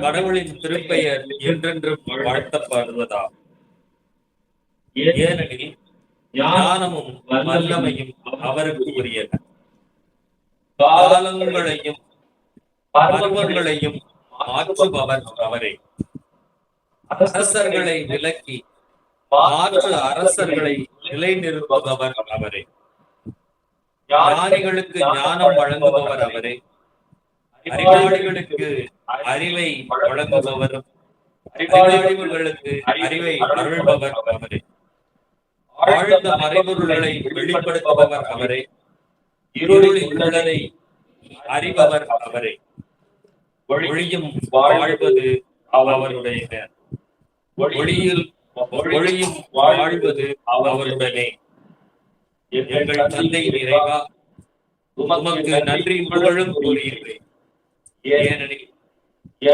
கடவுளின் திருப்பெயர் என்றென்றும் வாழ்த்தப்படுவதாகும். ஏனெனில் ஞானமும் வல்லமையும் அவருக்கு உரியன. காலங்களையும் பருவங்களையும் மாற்றுபவர் அவரே. அரசர்களை விலக்கி மாற்று அரசர்களை நிலைநிறுத்துபவர் அவரே. ஞானிகளுக்கு ஞானம் வழங்குபவர் அவரே. அறிவாளிகளுக்கு அறிவை வழங்குபவரும் அறிவாளிகளுக்கு அறிவை அருள்பவர் அவரே. ஆழ்ந்த மறைபொருள்களை வெளிப்படுத்துபவர் அவரே. இருளில் உள்ளதை அறிபவர் அவரே. ஒளியும் வாழ்வது அவருடைய ஒளியில் ஒளியும் வாழ்வது அவருடனே. எங்கள் தந்தை இறைவா, உமக்கு நன்றி புகழும் கூறுகிறேன். ஏனெனில்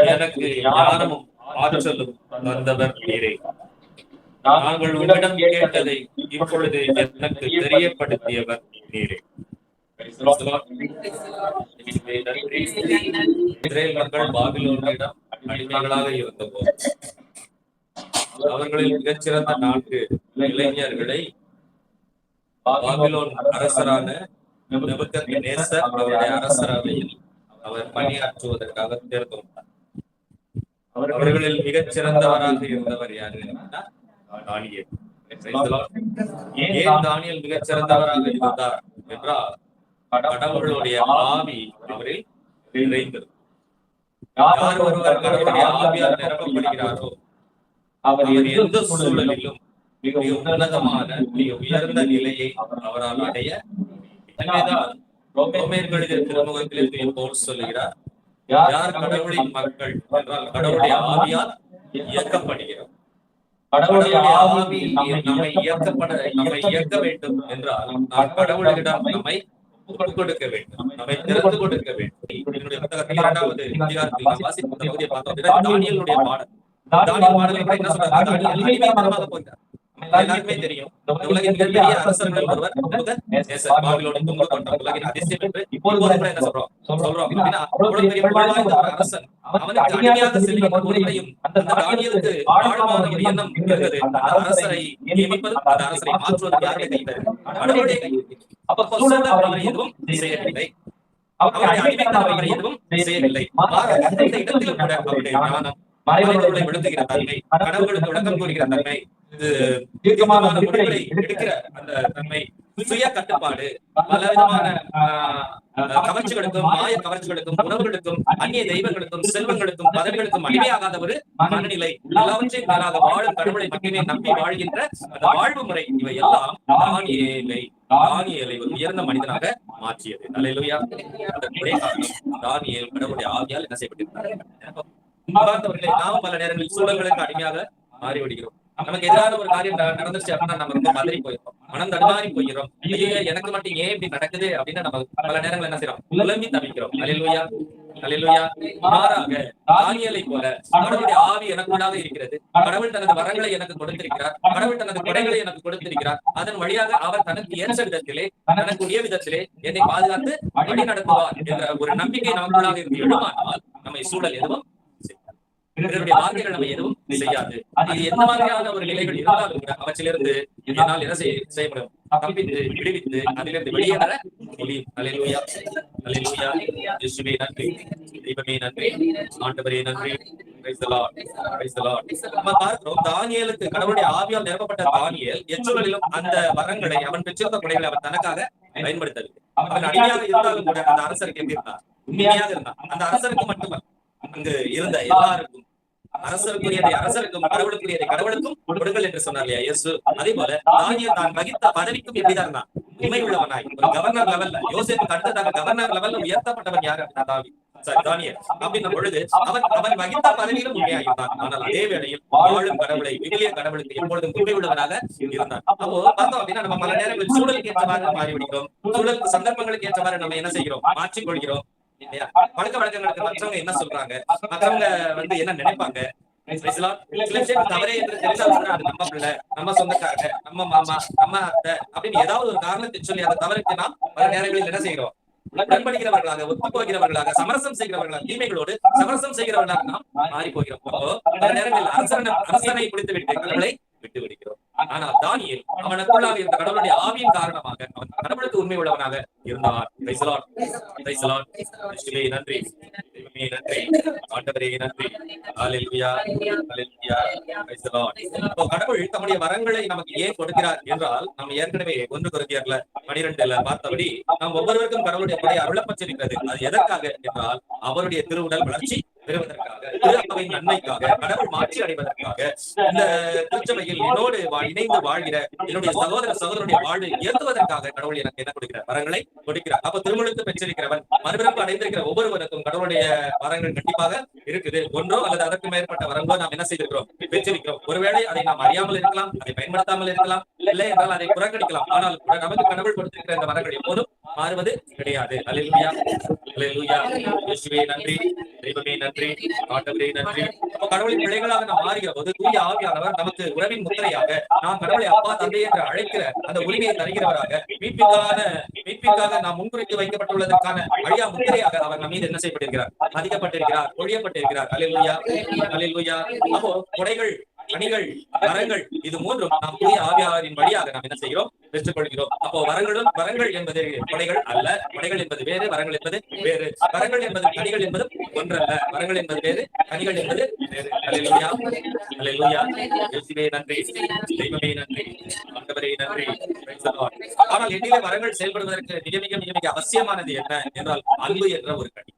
எனக்கு ஞானமும் ஆற்றலும் தந்தவர் நீரே. நாங்கள் உம்மிடம் கேட்டதை இப்பொழுது எனக்கு தெரியப்படுத்தியவர் நீரே. இஸ்ரேல் மக்கள் பாபிலோனிடம் அடிமைகளாக இருந்தபோது அவர்களில் மிகச்சிறந்த 4 இளைஞர்களை பாபிலோன் அரசரான நேபுகத்நேசர் அவருடைய அரசரவையில் அவர் பணியாற்றுவதற்காக தேர்ந்தெடுத்தார். அவர்களில் மிகச்சிறந்தவராக இருந்தவர் யாரு? தானியேல். ஏன் தானியேல் மிகச்சிறந்தவராக இருந்தார் என்றால், கடவுளுடைய ஆவி அவரில் நிறைந்தது. யார் ஒருவர் கடவுளுடைய ஆவியால் நிரப்பப்படுகிறாரோ அவர் எந்த சூழலிலும் மிக உன்னதமான மிக உயர்ந்த நிலையை அவரால் அடைய. எனவேதான் ரோமேயர்களுடைய திருமுகத்திலே பவுல் சொல்லுகிறார், யார் கடவுளின் மக்கள் என்றால் கடவுளுடைய ஆவியால் இயக்கப்படுகிறோம். கடவுளுடைய ஆவி நம்மை இயக்க வேண்டும் என்றால் நாம் கடவுளிடம் நம்மை கொடுக்க வேண்டும், நம்மை திறந்து கொடுக்க வேண்டும். என்னுடைய புத்தகத்தில் 2வது அதிகாரத்தில் வாசித்த பகுதியை பார்த்தோம். தானியேலுடைய பாடல். தானியேல் பாடலை என்ன சொல்றாங்க? தானியேல் அடிமைத்தனமாக போகிறார். எல்லாருக்குமே தெரியும், உலகின் மிகப்பெரிய அரசர்கள் ஒருவர் நேபுகத்நேசர். பாபிலோனின் துன்பப்பட்ட உலகின் அதிசயம் என்று இப்போது கூட என்ன சொல்றோம் அப்படின்னா, அவ்வளவு பெரிய புகழ்வாய்ந்த ஒரு அரசன் அவனுக்கு அடிமையாக செல்கிற ஒருவரையும் அந்த தானியேலுக்கு ஆழமான ஒரு எண்ணம் இருந்தது. அந்த அரசரை நியமிப்பது, அந்த அரசரை மாற்றுவது யாருடைய கையில்? கடவுளுடைய கையில். அப்ப சூழல் அவரை எதுவும் செய்யவில்லை, அவருடைய அடிமைத்தனம் அவரை எதுவும் செய்யவில்லை. அந்த இடத்திலும் கூட அவருடைய ஞானம், மறைபொருளை விழுத்துகிற தன்மை, கடவுளுக்கு விளக்கம் கூறுகிற தன்மை, தீர்க்கமான முடிவுகளை எடுக்கிற அந்த தன்மை, சுய கட்டுப்பாடு, பலவிதமான கவர்ச்சிகளுக்கும் மாய கவர்ச்சிகளுக்கும் உணவுகளுக்கும் அந்நிய தெய்வங்களுக்கும் செல்வங்களுக்கும் பதவிகளுக்கும் அடிமையாகாத ஒரு மனநிலை, எல்லாவற்றையும் மேலாக வாழும் கடவுளை மட்டுமே நம்பி வாழ்கின்ற அந்த வாழ்வு முறை, இவை எல்லாம் தானியேலை ஒரு உயர்ந்த மனிதனாக மாற்றியது. அல்லேலூயா. அதற்குரிய காரணம் தானியேல் கடவுளுடைய ஆவியால் என்ன செய்யப்பட்டிருக்கிறார். நாமும் பல நேரங்களில் சூழல்களுக்கு அடிமையாக மாறிவிடுகிறோம். நமக்கு எதிரான ஒரு காரியம் நடந்துச்சு அப்படின்னா நம்ம ரொம்ப பதறி போயிடும், மனம் தடுமாறி போகிறோம். எனக்கு மட்டும் ஏன் இப்படி நடக்குது அப்படின்னு நம்ம பல நேரங்கள் என்ன செய்யறோம்? புலம்பி தவிக்கிறோம். அல்லேலூயா, அல்லேலூயா. மாறாக தானியேலை போல கடவுளுடைய ஆவி எனக்குள்ளாக இருக்கிறது. கடவுள் தனது வரங்களை எனக்கு கொடுத்திருக்கிறார், கடவுள் தனது கொடைகளை எனக்கு கொடுத்திருக்கிறார். அதன் வழியாக அவர் தனக்கு ஏற்ற விதத்திலே, தனக்குரிய விதத்திலே என்னை பாதுகாத்து வழி நடத்துவார் என்ற ஒரு நம்பிக்கை நமக்குள்ளாக இருந்து எழுமானால் நம்மை சூழல் எதுவும் பிறருடைய வார்த்தைகள் நம்ம எதுவும் செய்யாது. அது எந்த மாதிரியான ஒரு நிலைகள் இருந்தாலும் கூட அவற்றிலிருந்து என்னால் என்ன செய்ய முடியும்? தப்பித்து விடுவித்து அதிலிருந்து வெளியேற முடியும். அல்லேலூயா, அல்லேலூயா. இயேசுவே நன்றி, தெய்வமே நன்றி, ஆண்டவரே நன்றி. Praise the Lord, praise the Lord. நம்ம பார்க்கிறோம், தானியேலுக்கு கடவுளுடைய ஆவியால் நிரப்பப்பட்ட தானியேல் எச்சூழலிலும் அந்த வரங்களை, அவன் பெற்றிருந்த கொடைகளை அவன் தனக்காக பயன்படுத்தவில்லை. அவன் அடிமையாக இருந்தாலும் கூட அந்த அரசருக்கு எப்படி இருந்தான்? உண்மையாக இருந்தான். அந்த அரசருக்கு மட்டுமல்ல, அங்கு இருந்த எல்லாருக்கும், அரசருக்குரியதை அரசருக்கும் கடவுளுக்குரியதை கடவுளுக்கும் கொடுங்கள் என்று சொன்னார் இல்லையா இயேசு. அதே போல தானியேல் தான் வகித்த பதவிக்கும் எப்படிதான் இருந்தான்? உண்மை உள்ளவனாய் ஒரு கவர்னர் லெவல்ல, யோசேப்புக்கு அடுத்ததாக கவர்னர் லெவல்ல உயர்த்தப்பட்டவன் யாரு அப்படின்னா தானியேல். அப்படின்ற பொழுது அவன் வகித்த பதவியிலும் உண்மையாயிருந்தான். ஆனால் அதே வேளையில் வாழும் கடவுளை, விவிலிய கடவுளுக்கு எப்பொழுதும் உண்மை உள்ளவனாக இருந்தான். அப்போ பார்த்தோம் அப்படின்னா நம்ம பல நேரங்களில் சூழலுக்கு ஏற்றவாறு மாறிவிடுகிறோம். சூழலுக்கு சந்தர்ப்பங்களுக்கு ஏற்றவாறு நம்ம என்ன செய்கிறோம்? மாற்றிக்கொள்கிறோம். பழக்க வழக்கங்களுக்கு மற்றவங்க என்ன சொல்றாங்க, மற்றவங்க என்ன நினைப்பாங்க, தவறே என்று தெரிஞ்சாலும் கூட அது நம்ம பிள்ளை, நம்ம சொந்தக்காரங்க, நம்ம மாமா, நம்ம அத்தை அப்படின்னு ஏதாவது ஒரு காரணத்தை சொல்லி அந்த தவறுக்கு நாம் பல நேரங்களில் என்ன செய்கிறோம்? உடன்படுகிறவர்களாக, ஒத்து போகிறவர்களாக, சமரசம் செய்கிறவர்களாக, தீமைகளோடு சமரசம் செய்கிறவர்களாக நாம் மாறி போகிறோம். பல நேரங்களில் அரசனை பிடித்து விட்டு கடவுளை விட்டு விடுகிறோம். ஆனால் தானியேல் அவனுக்குள்ளாக இருந்த கடவுளுடைய ஆவியின் காரணமாக அவன் கடவுளுக்கு உண்மை உள்ளவனாக இருந்தான். நன்றி, நன்றி, ஆண்டவரே நன்றி. ஹல்லேலூயா, ஹல்லேலூயா. கடவுள் தம்முடைய வரங்களை நமக்கு ஏன் கொடுக்கிறார் என்றால், நாம் ஏற்கனவே 1 கொரிந்தியர்ல 12ல பார்த்தபடி நாம் ஒவ்வொருவருக்கும் கடவுளுடைய கொடை அருளப்பட்டிருக்கிறது. அது எதற்காக என்றால், அவருடைய திருவுடல் வளர்ச்சி பெறுவதற்காக, திருச்சபையின் நன்மைக்காக, கடவுள் மாற்றி அடைவதற்காக, இந்த திருச்சபையில் என்னோடு இணைந்து வாழ்கிற என்னுடைய சகோதரனுடைய வாழ்வை உயர்த்துவதற்காக கடவுள் எனக்கு என்ன கொடுக்கிறார்? வரங்களை கொடுக்கிறார். அப்ப திருமணத்து பெற்றிருக்கிறவன் மறுபிறப்பு அடைந்திருக்கிற ஒவ்வொருவருக்கும் கடவுளுடைய வரங்கள் கண்டிப்பாக இருக்குது. ஒன்றோ அல்லது அதற்கு மேற்பட்ட வரங்களோ நாம் என்ன செய்திருக்கிறோம்? பெற்றிருக்கிறோம். ஒருவேளை அதை நாம் அறியாமல் இருக்கலாம், அதை பயன்படுத்தாமல் இருக்கலாம், இல்லை என்றால் அதை புறக்கணிக்கலாம். ஆனால் நமக்கு கடவுள் கொடுத்திருக்கிற இந்த வரங்கள் எப்போதும் மாறுவது கிடையாது. அல்லேலூயா, அல்லேலூயா. இயேசுவே நன்றி, தெய்வமே நன்றி, ஆண்டவரே நன்றி. கடவுளின் பிள்ளைகளாக நாம் மாறுகிற போது தூய ஆவியானவர் நமக்கு உறவின் முத்திரையாக, நாம் கடவுளை அப்பா தந்தை என்று அழைக்கிற அந்த உரிமையை தருகிறவராக, மீட்பிற்காக நாம் முன்குறித்து வைக்கப்பட்டுள்ளதற்கான அழியா முத்திரையாக அவர் நம் மீது என்ன செய்யப்பட்டிருக்கிறார்? அதிகப்பட்டிருக்கிறார், பொழியப்பட்டிருக்கிறார். அல்லேலூயா, அல்லேலூயா. அப்போ கொடைகள், அணிகள், வரங்கள், இது மூன்றும் நாம் தூய ஆவியாரின் வழியாக நாம் என்ன செய்கிறோம்? பெற்றுக் கொள்கிறோம். அப்போ வரங்கள் என்பது கொடைகள் அல்ல. கொடைகள் என்பது வேறு, வரங்கள் என்பது வேறு. வரங்கள் என்பது கனிகள் என்பது ஒன்றல்ல. வரங்கள் என்பது வேறு, கனிகள் என்பது வேறு. அல்லேலூயா, அல்லேலூயா. இயேசுவே நன்றி, தெய்வமே நன்றி, ஆண்டவரே நன்றி. ஆனால் என்னிலே வரங்கள் செயல்படுவதற்கு மிக மிக அவசியமானது என்ன என்றால், அன்பு என்ற ஒரு கனி.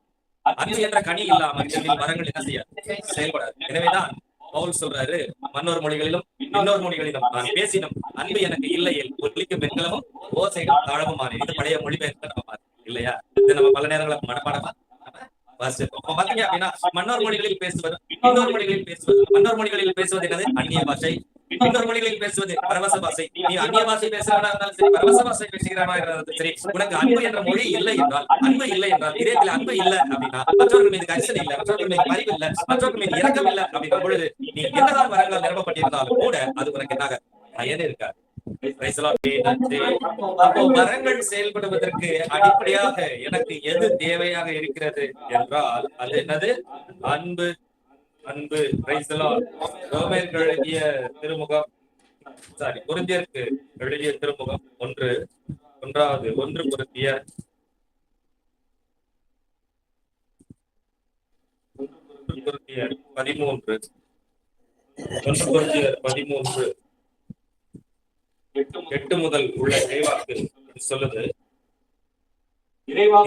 அன்பு என்ற கனி இல்லாமல் என்னில் வரங்கள் என்ன செய்யாது? செயல்படாது. எனவேதான் பவுல் சொல்றாரு, மன்னோர் மொழிகளிலும் இன்னொரு மொழிகளிலும் நான் பேசினும் அன்பு எனக்கு இல்லையில் ஒலிக்கும் வெண்கலமும் ஓசைகள் தாழமும் மாறி. இது பழைய மொழிபெயர்ப்பு நம்ம இல்லையா? இது நம்ம பல நேரங்களில் மனப்பாடமா பாத்தீங்க அப்படின்னா, மன்னோர் மொழிகளில் பேசுவது, இன்னொரு மொழிகளில் பேசுவது. மன்னோர் மொழிகளில் பேசுவது என்னது? அந்நிய பாஷை. இன்னொரு மொழிகளில் பேசுவது பரவச பாஷை. நீ அந்நிய பாஷை பேசுகிறவனா இருந்தாலும் சரி, பரவச பாஷை பேசுகிறவனா இருந்தாலும் சரி, உனக்கு அன்பு என்ற மொழி இல்லை என்றால், அன்பு இல்லை என்றால், இதயத்தில் அன்பு இல்லை அப்படின்னா, மற்றவர்கள் மீது கரிசனை இல்லை, மற்றவர்கள் மீது பரிவு இல்லை, மற்றவர்கள் மீது இரக்கம் இல்லை அப்படின்ற பொழுது நீ என்னதான் வரங்களால் நிரப்பப்பட்டிருந்தாலும் கூட அது உனக்கு என்னாக பயனே இருக்காது. அப்போ வரங்கள் செயல்படுவதற்கு அடிப்படையாக எனக்கு எது தேவையாக இருக்கிறது என்றால், அது என்னது? அன்பு. அன்பு. ரோமேயருக்கு எழுதிய திருமுகம், கொரிந்தியருக்கு எழுதிய திருமுகம் 1 கொரிந்தியர் 13 8 முதல் உள்ள இறைவாக்கு சொல்லுது,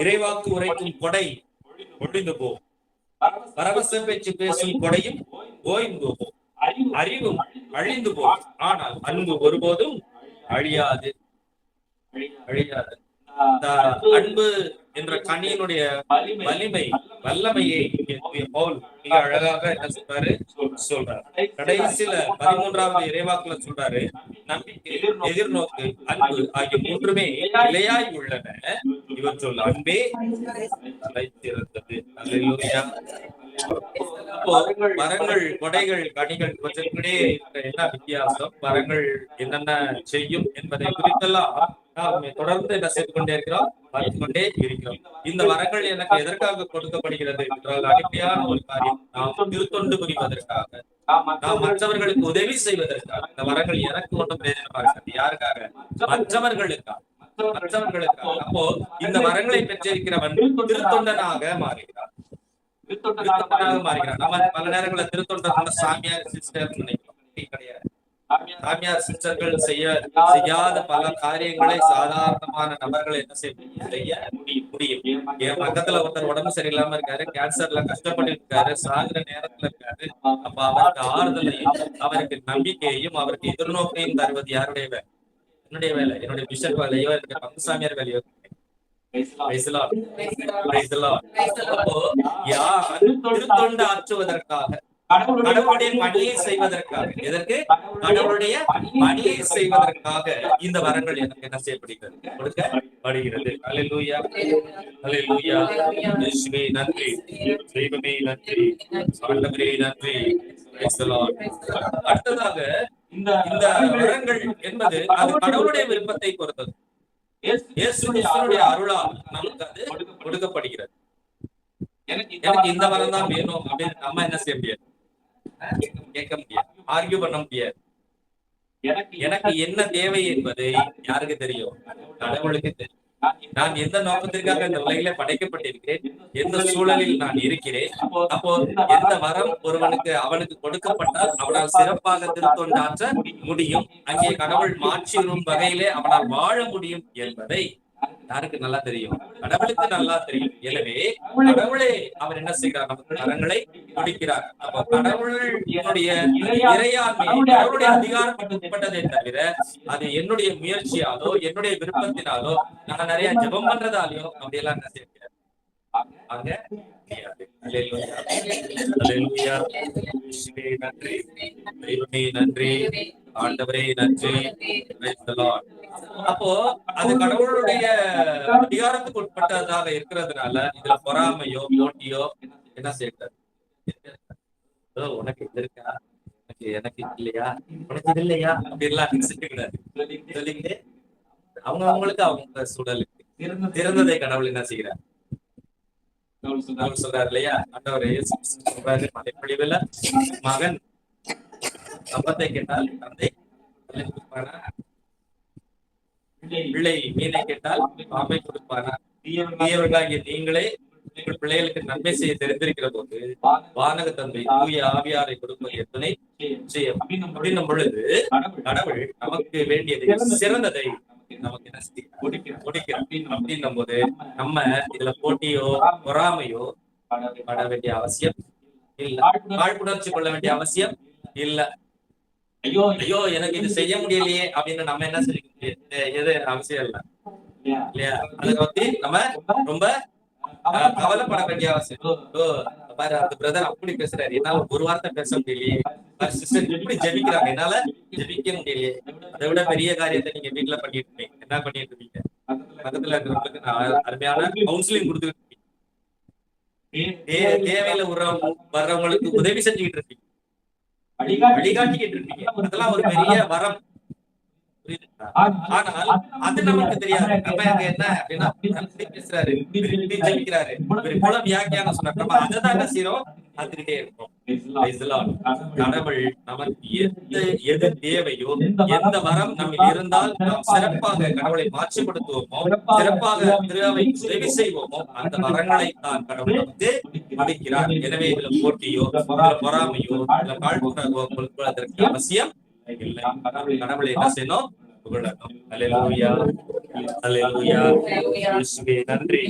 இறைவாக்கு உரைக்கும் கொடை ஒழிந்து போகும், பரவச பேச்சு பேசும் கொடையும் ஓய்ந்து போகும், அறிவும் அழிந்து போகும், ஆனால் அன்பு ஒருபோதும் அழியாது. அன்பு என்ற கனியினுடைய வலிமை, வல்லமையை பவுல் மிக அழகாக என்ன சொல்றாரு? கடைசியில 13வது இறைவாக்குல சொல்றாரு, நம்பிக்கை, எதிர்நோக்கு, அன்பு ஆகிய மூன்றுமே நிலையாய் உள்ளன, இவற்றுள் அன்பே நிலைத்திருந்தது. அல்லேலூயா. வரங்கள், கொடைகள், கனிகள் இவற்றிற்கிடையே என்ன வித்தியாசம்? வரங்கள் என்னென்ன செய்யும் என்பதை குறித்தெல்லாம் நாம் தொடர்ந்து என்ன செய்து கொண்டே இருக்கிறோம், பார்த்து கொண்டே இருக்கிறோம். இந்த வரங்கள் எனக்கு எதற்காக கொடுக்கப்படுகிறது என்றால், அடிப்படையான ஒரு காரியம், நாம் திருத்தொண்டு புரிவதற்காக, நாம் மற்றவர்களுக்கு உதவி செய்வதற்காக. இந்த வரங்கள் எனக்கு ஒன்றும் பிரயோஜனமா இருக்காது. யாருக்காக? மற்றவர்களுக்காக. அப்போ இந்த வரங்களை பெற்றிருக்கிறவன் திருத்தொண்டனாக மாறுகிறார். நம்ம பல நேரங்களில் திருத்தொண்டர் சாமியார் சிஸ்டர் நினைக்கிறோம். கிடையாது. சாமியார் சிஸ்டர்கள் செய்யாத பல காரியங்களை சாதாரணமான நபர்கள் என்ன செய்ய முடியும். என் பக்கத்துல ஒருத்தர் உடம்பு சரியில்லாம இருக்காரு, கேன்சர்ல கஷ்டப்பட்டு இருக்காரு, சாகுற நேரத்துல இருக்காரு. அப்ப அவருக்கு ஆறுதலையும், அவருக்கு நம்பிக்கையையும், அவருக்கு எதிர்நோக்கையும் தருவது யாருடைய வேலை? என்னுடைய வேலை, என்னுடைய பிஷப் வேலையோ, என்னுடைய பங்குசாமியார் வேலையோ. அப்போ திருத்தொண்டு ஆற்றுவதற்காக, கடவுளுடைய பணியை செய்வதற்காக, எதற்கு? கடவுளுடைய பணியை செய்வதற்காக இந்த வரங்கள் எனக்கு என்ன செய்யப்படுகிறது? கொடுக்கப்படுகிறது. அல்லேலூயா, அல்லேலூயா. இயேசுவே நன்றி, தெய்வமே நன்றி, ஆண்டவரே நன்றி. அடுத்ததாக இந்த வரங்கள் என்பது அது கடவுளுடைய விருப்பத்தை பொறுத்தது. இயேசு கிறிஸ்துவினுடைய அருளால் நமக்கு அது கொடுக்கப்படுகிறது. எனக்கு இந்த வரம் தான் வேணும் அப்படின்னு நம்ம என்ன செய்ய முடியாது, கேட்க முடியாது, ஆர்கியூ பண்ண முடியாது. எனக்கு என்ன தேவை என்பதை யாருக்கு தெரியும்? கடவுளுக்கு தெரியும். நான் எந்த நோக்கத்திற்காக இந்த உலகில படைக்கப்பட்டிருக்கிறேன், எந்த சூழலில் நான் இருக்கிறேன், அப்போ எந்த வரம் ஒருவனுக்கு அவனுக்கு கொடுக்கப்பட்டால் அவனால் சிறப்பாக திருத்தொண்டாற்ற முடியும், அங்கே கடவுள் மாற்றிடும் வகையிலே அவனால் வாழ முடியும் என்பதை யாருக்கு நல்லா தெரியும்? கடவுளுக்கு நல்லா தெரியும். எனவே கடவுளே அவர் என்ன செய்கிறார்? நமக்கு வரங்களை கொடுக்கிறார். அப்ப கடவுளுடைய இறையாண்மை, கடவுளுடைய அதிகாரம் உட்பட்டதை தவிர அது என்னுடைய முயற்சியாலோ என்னுடைய விருப்பத்தினாலோ நான் நிறைய ஜெபம் பண்றதாலையோ அப்படியெல்லாம் என்ன செய்ய முடியாது, அங்க முடியாது. அல்லேலூயா, அல்லேலூயா. இயேசுவே நன்றி, தெய்வமே நன்றி, ஆண்டவரே நன்றி. Praise the Lord. அப்போ அது கடவுளுடைய அதிகாரத்துக்கு உட்பட்டதாக இருக்கிறதுனால இதுல பொறாமையோ போட்டியோ என்ன செய்யக்கூடாது. உனக்கு இது இருக்கா, எனக்கு இல்லையா, உனக்கு இது இல்லையா அப்படின்லாம் செய்யக்கூடாது. சொல்லிக்கிட்டு அவங்க அவங்களுக்கு அவங்க சூழலுக்கு திறந்ததை கடவுள் என்ன செய்கிறார்? கடவுள் சொல்றாரு இல்லையா, ஆண்டவர் இயேசு சொல்றாரு மலைப்பொழிவுல, மகன் அப்பத்தை கேட்டால் தந்தை கொடுப்பானா, பிள்ளை மீனை கேட்டால் பாம்பை கொடுப்பானா, தீயவர்களாகிய நீங்களே உங்கள் பிள்ளைகளுக்கு நன்மை செய்ய தெரிந்திருக்கிற போது வானக தந்தை தூய ஆவியாரை கொடுப்பது எத்தனை செய்யும் அப்படின்னும் பொழுது கடவுள் நமக்கு வேண்டியதை சிறந்ததை நமக்கு என்ன கொடுக்கிறார் அப்படின்னும் போது நம்ம இதுல போட்டியோ பொறாமையோ பட வேண்டிய அவசியம் இல்ல, காழ்ப்புணர்ச்சி கொள்ள வேண்டிய அவசியம் இல்ல. ஐயோ எனக்கு இது செய்ய முடியலையே அப்படின்னு நம்ம என்ன செய்ய எது அவசியம் இல்ல இல்லையா? அதை பத்தி நம்ம ரொம்ப கவலைப்பட வேண்டிய அவசியம். பாரு அந்த பிரதர் அப்படி பேசுறாரு, என்னால ஒரு வார்த்தை பேச முடியலையே, சிஸ்டர் இப்படி ஜெபிக்கிறாங்க, என்னால ஜெபிக்க முடியலையே. அதை விட பெரிய காரியத்தை நீங்க வீட்டுல பண்ணிட்டு இருக்கீங்க. என்ன பண்ணிட்டு இருக்கீங்க? பக்கத்துல இருக்கிறவங்களுக்கு நான் அருமையான கவுன்சிலிங் கொடுத்துட்டு இருக்கீங்க, தேவையில வர்றவங்களுக்கு உதவி செஞ்சுக்கிட்டு இருக்கீங்க, வழிகாட்டிக்கிட்டு இருக்கீங்க. அதெல்லாம் ஒரு பெரிய வரம். ஆனால் அது நமக்கு தெரியாது. நம்ம அங்க என்ன அப்படின்னா பேசுறாரு, ஜெபிக்கிறாரு, போல வியாக்கியானம் சொன்னார், நம்ம அதை தான் என்ன செய்யறோம், பார்த்துக்கிட்டே இருக்கோம். கடவுள் நமக்கு எது தேவையோ, எந்த வரம் நம்ம இருந்தால் நாம் சிறப்பாக கடவுளை மாற்றிப்படுத்துவோமோ, சிறப்பாக திருவை உதவி செய்வோமோ, அந்த வரங்களை தான் கடவுள் நமக்கு கொடுக்கிறார். எனவே இதுல போட்டியோ பொறாமையோ இல்ல காழ்ப்புணர்வோ கொள்வதற்கு அவசியம் இல்லை. கடவுளை என்ன செய்யணும்? புகழணும். அல்லேலூயா, அல்லேலூயா. இயேசுவே நன்றி,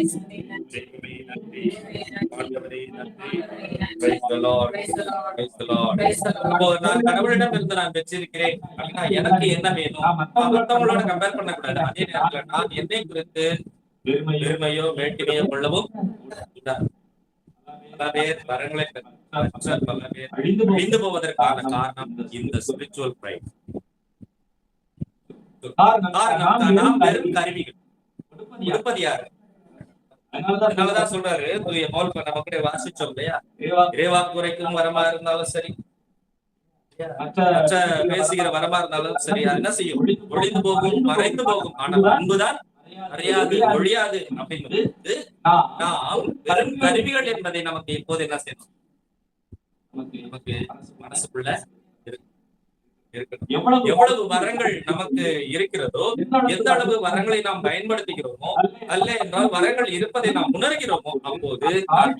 தெய்வமே நன்றி, ஆண்டவரே நன்றி. Praise the Lord, praise the Lord. அப்போ நான் கடவுளிடம் இருந்து நான் பெற்றிருக்கிறேன் அப்படின்னா எனக்கு என்ன வேணும்? மற்றவங்களோட கம்பேர் பண்ணக்கூடாது. அதே நேரத்துல நான் என்னை குறித்து பெருமையோ மேட்டிமையோ கொள்ளவும் கூடாது. பல பேர் வரங்களை பல பேர் அழிந்து போவதற்கான காரணம் இந்த ஸ்பிரிச்சுவல் பிரைட். நாம் வெறும் கருவிகள், கொடுப்பது யாரு? அதனாலதான் சொல்றாரு தூய பவுல், நமக்கு வாசிச்சோம் இல்லையா, இறைவாக்கு உரைக்கும் வரமா இருந்தாலும் சரி, பேசுகிற வரமா இருந்தாலும் சரி, அது என்ன செய்யும்? ஒளிந்து போகும், மறைந்து போகும், ஆனால் அன்புதான் மறையாது, ஒழியாது. அப்படிங்கிறது நாம் வெறும் கருவிகள் என்பதை நமக்கு இப்போது என்ன செய்யணும்? நமக்கு மனசுக்குள்ள எவ்வளவு வரங்கள் நமக்கு இருக்கிறதோ, எந்த அளவு வரங்களை நாம் பயன்படுத்துகிறோமோ, அல்ல என்றால் வரங்கள் இருப்பதை நாம் உணர்கிறோமோ, அப்போது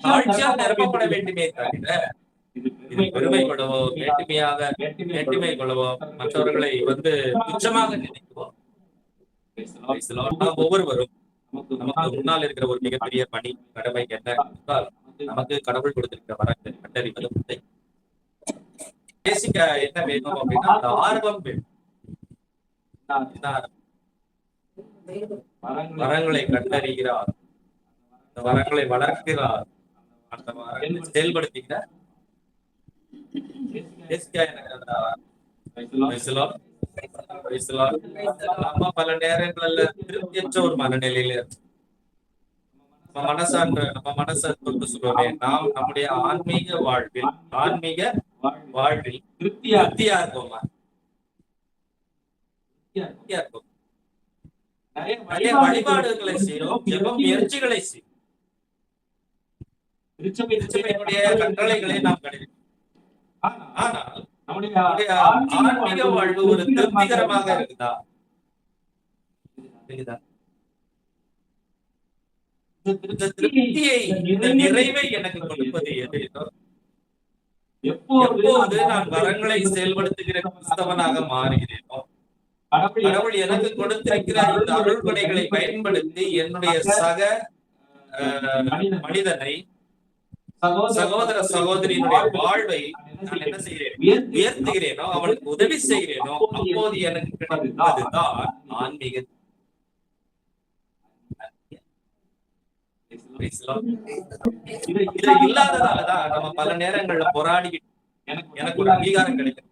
தாழ்ச்சியால் நிரப்பப்பட வேண்டுமே தவிர இது பெருமை கொள்ளவோ மேட்டிமை கொள்ளவோ மற்றவர்களை துச்சமாக நினைக்குவோம். நாம் ஒவ்வொருவரும் நமக்கு முன்னால் இருக்கிற ஒரு மிகப்பெரிய பணி கடமை என்ன என்றால், நமக்கு கடவுள் கொடுத்திருக்கிற வரங்கள் கண்டறிவது. பேசிக்க என்ன வேணும் அப்படின்னா அந்த ஆர்வம் வேணும். வரங்களை கண்டறிகிறார், அந்த வரங்களை வளர்க்கிறார், அந்த வரங்களை செயல்படுத்திக்கிறார். நம்ம பல நேரங்கள்ல திருப்தியற்ற ஒரு மனநிலையில நம்ம மனசை தொட்டு சொல்லுவோமே, நாம் நம்முடைய ஆன்மீக வாழ்வில் திருப்தியா இருப்போமா? நிறைய வழிபாடுகளை செய்யறோம், ஜெப முயற்சிகளை செய்யும், திருச்சபையினுடைய கட்டளைகளை நாம் கடைபிடிக்கிறோம். ஆனால் நம்முடைய ஆன்மீக வாழ்வு ஒரு திருப்திகரமாக இருக்குதா? இந்த திருப்தியை, இந்த நிறைவை எனக்கு கொடுப்பது எது? எப்போது நான் வரங்களை செயல்படுத்துகிற கிறிஸ்தவனாக மாறுகிறேனோ, கடவுள் எனக்கு கொடுத்திருக்கிற இந்த அருள்கொடைகளை பயன்படுத்தி என்னுடைய சக மனிதனை, சகோதர சகோதரியினுடைய வாழ்வை நான் என்ன செய்கிறேன், உயர்த்துகிறேனோ, அவனுக்கு உதவி செய்கிறேனோ, அப்போது எனக்கு கிடைப்பதுதான் ஆன்மீக. இது இல்லாததாலதான் நம்ம பல நேரங்கள்ல போராடிக்கிட்டு எனக்கு ஒரு அங்கீகாரம் கிடைக்கும்,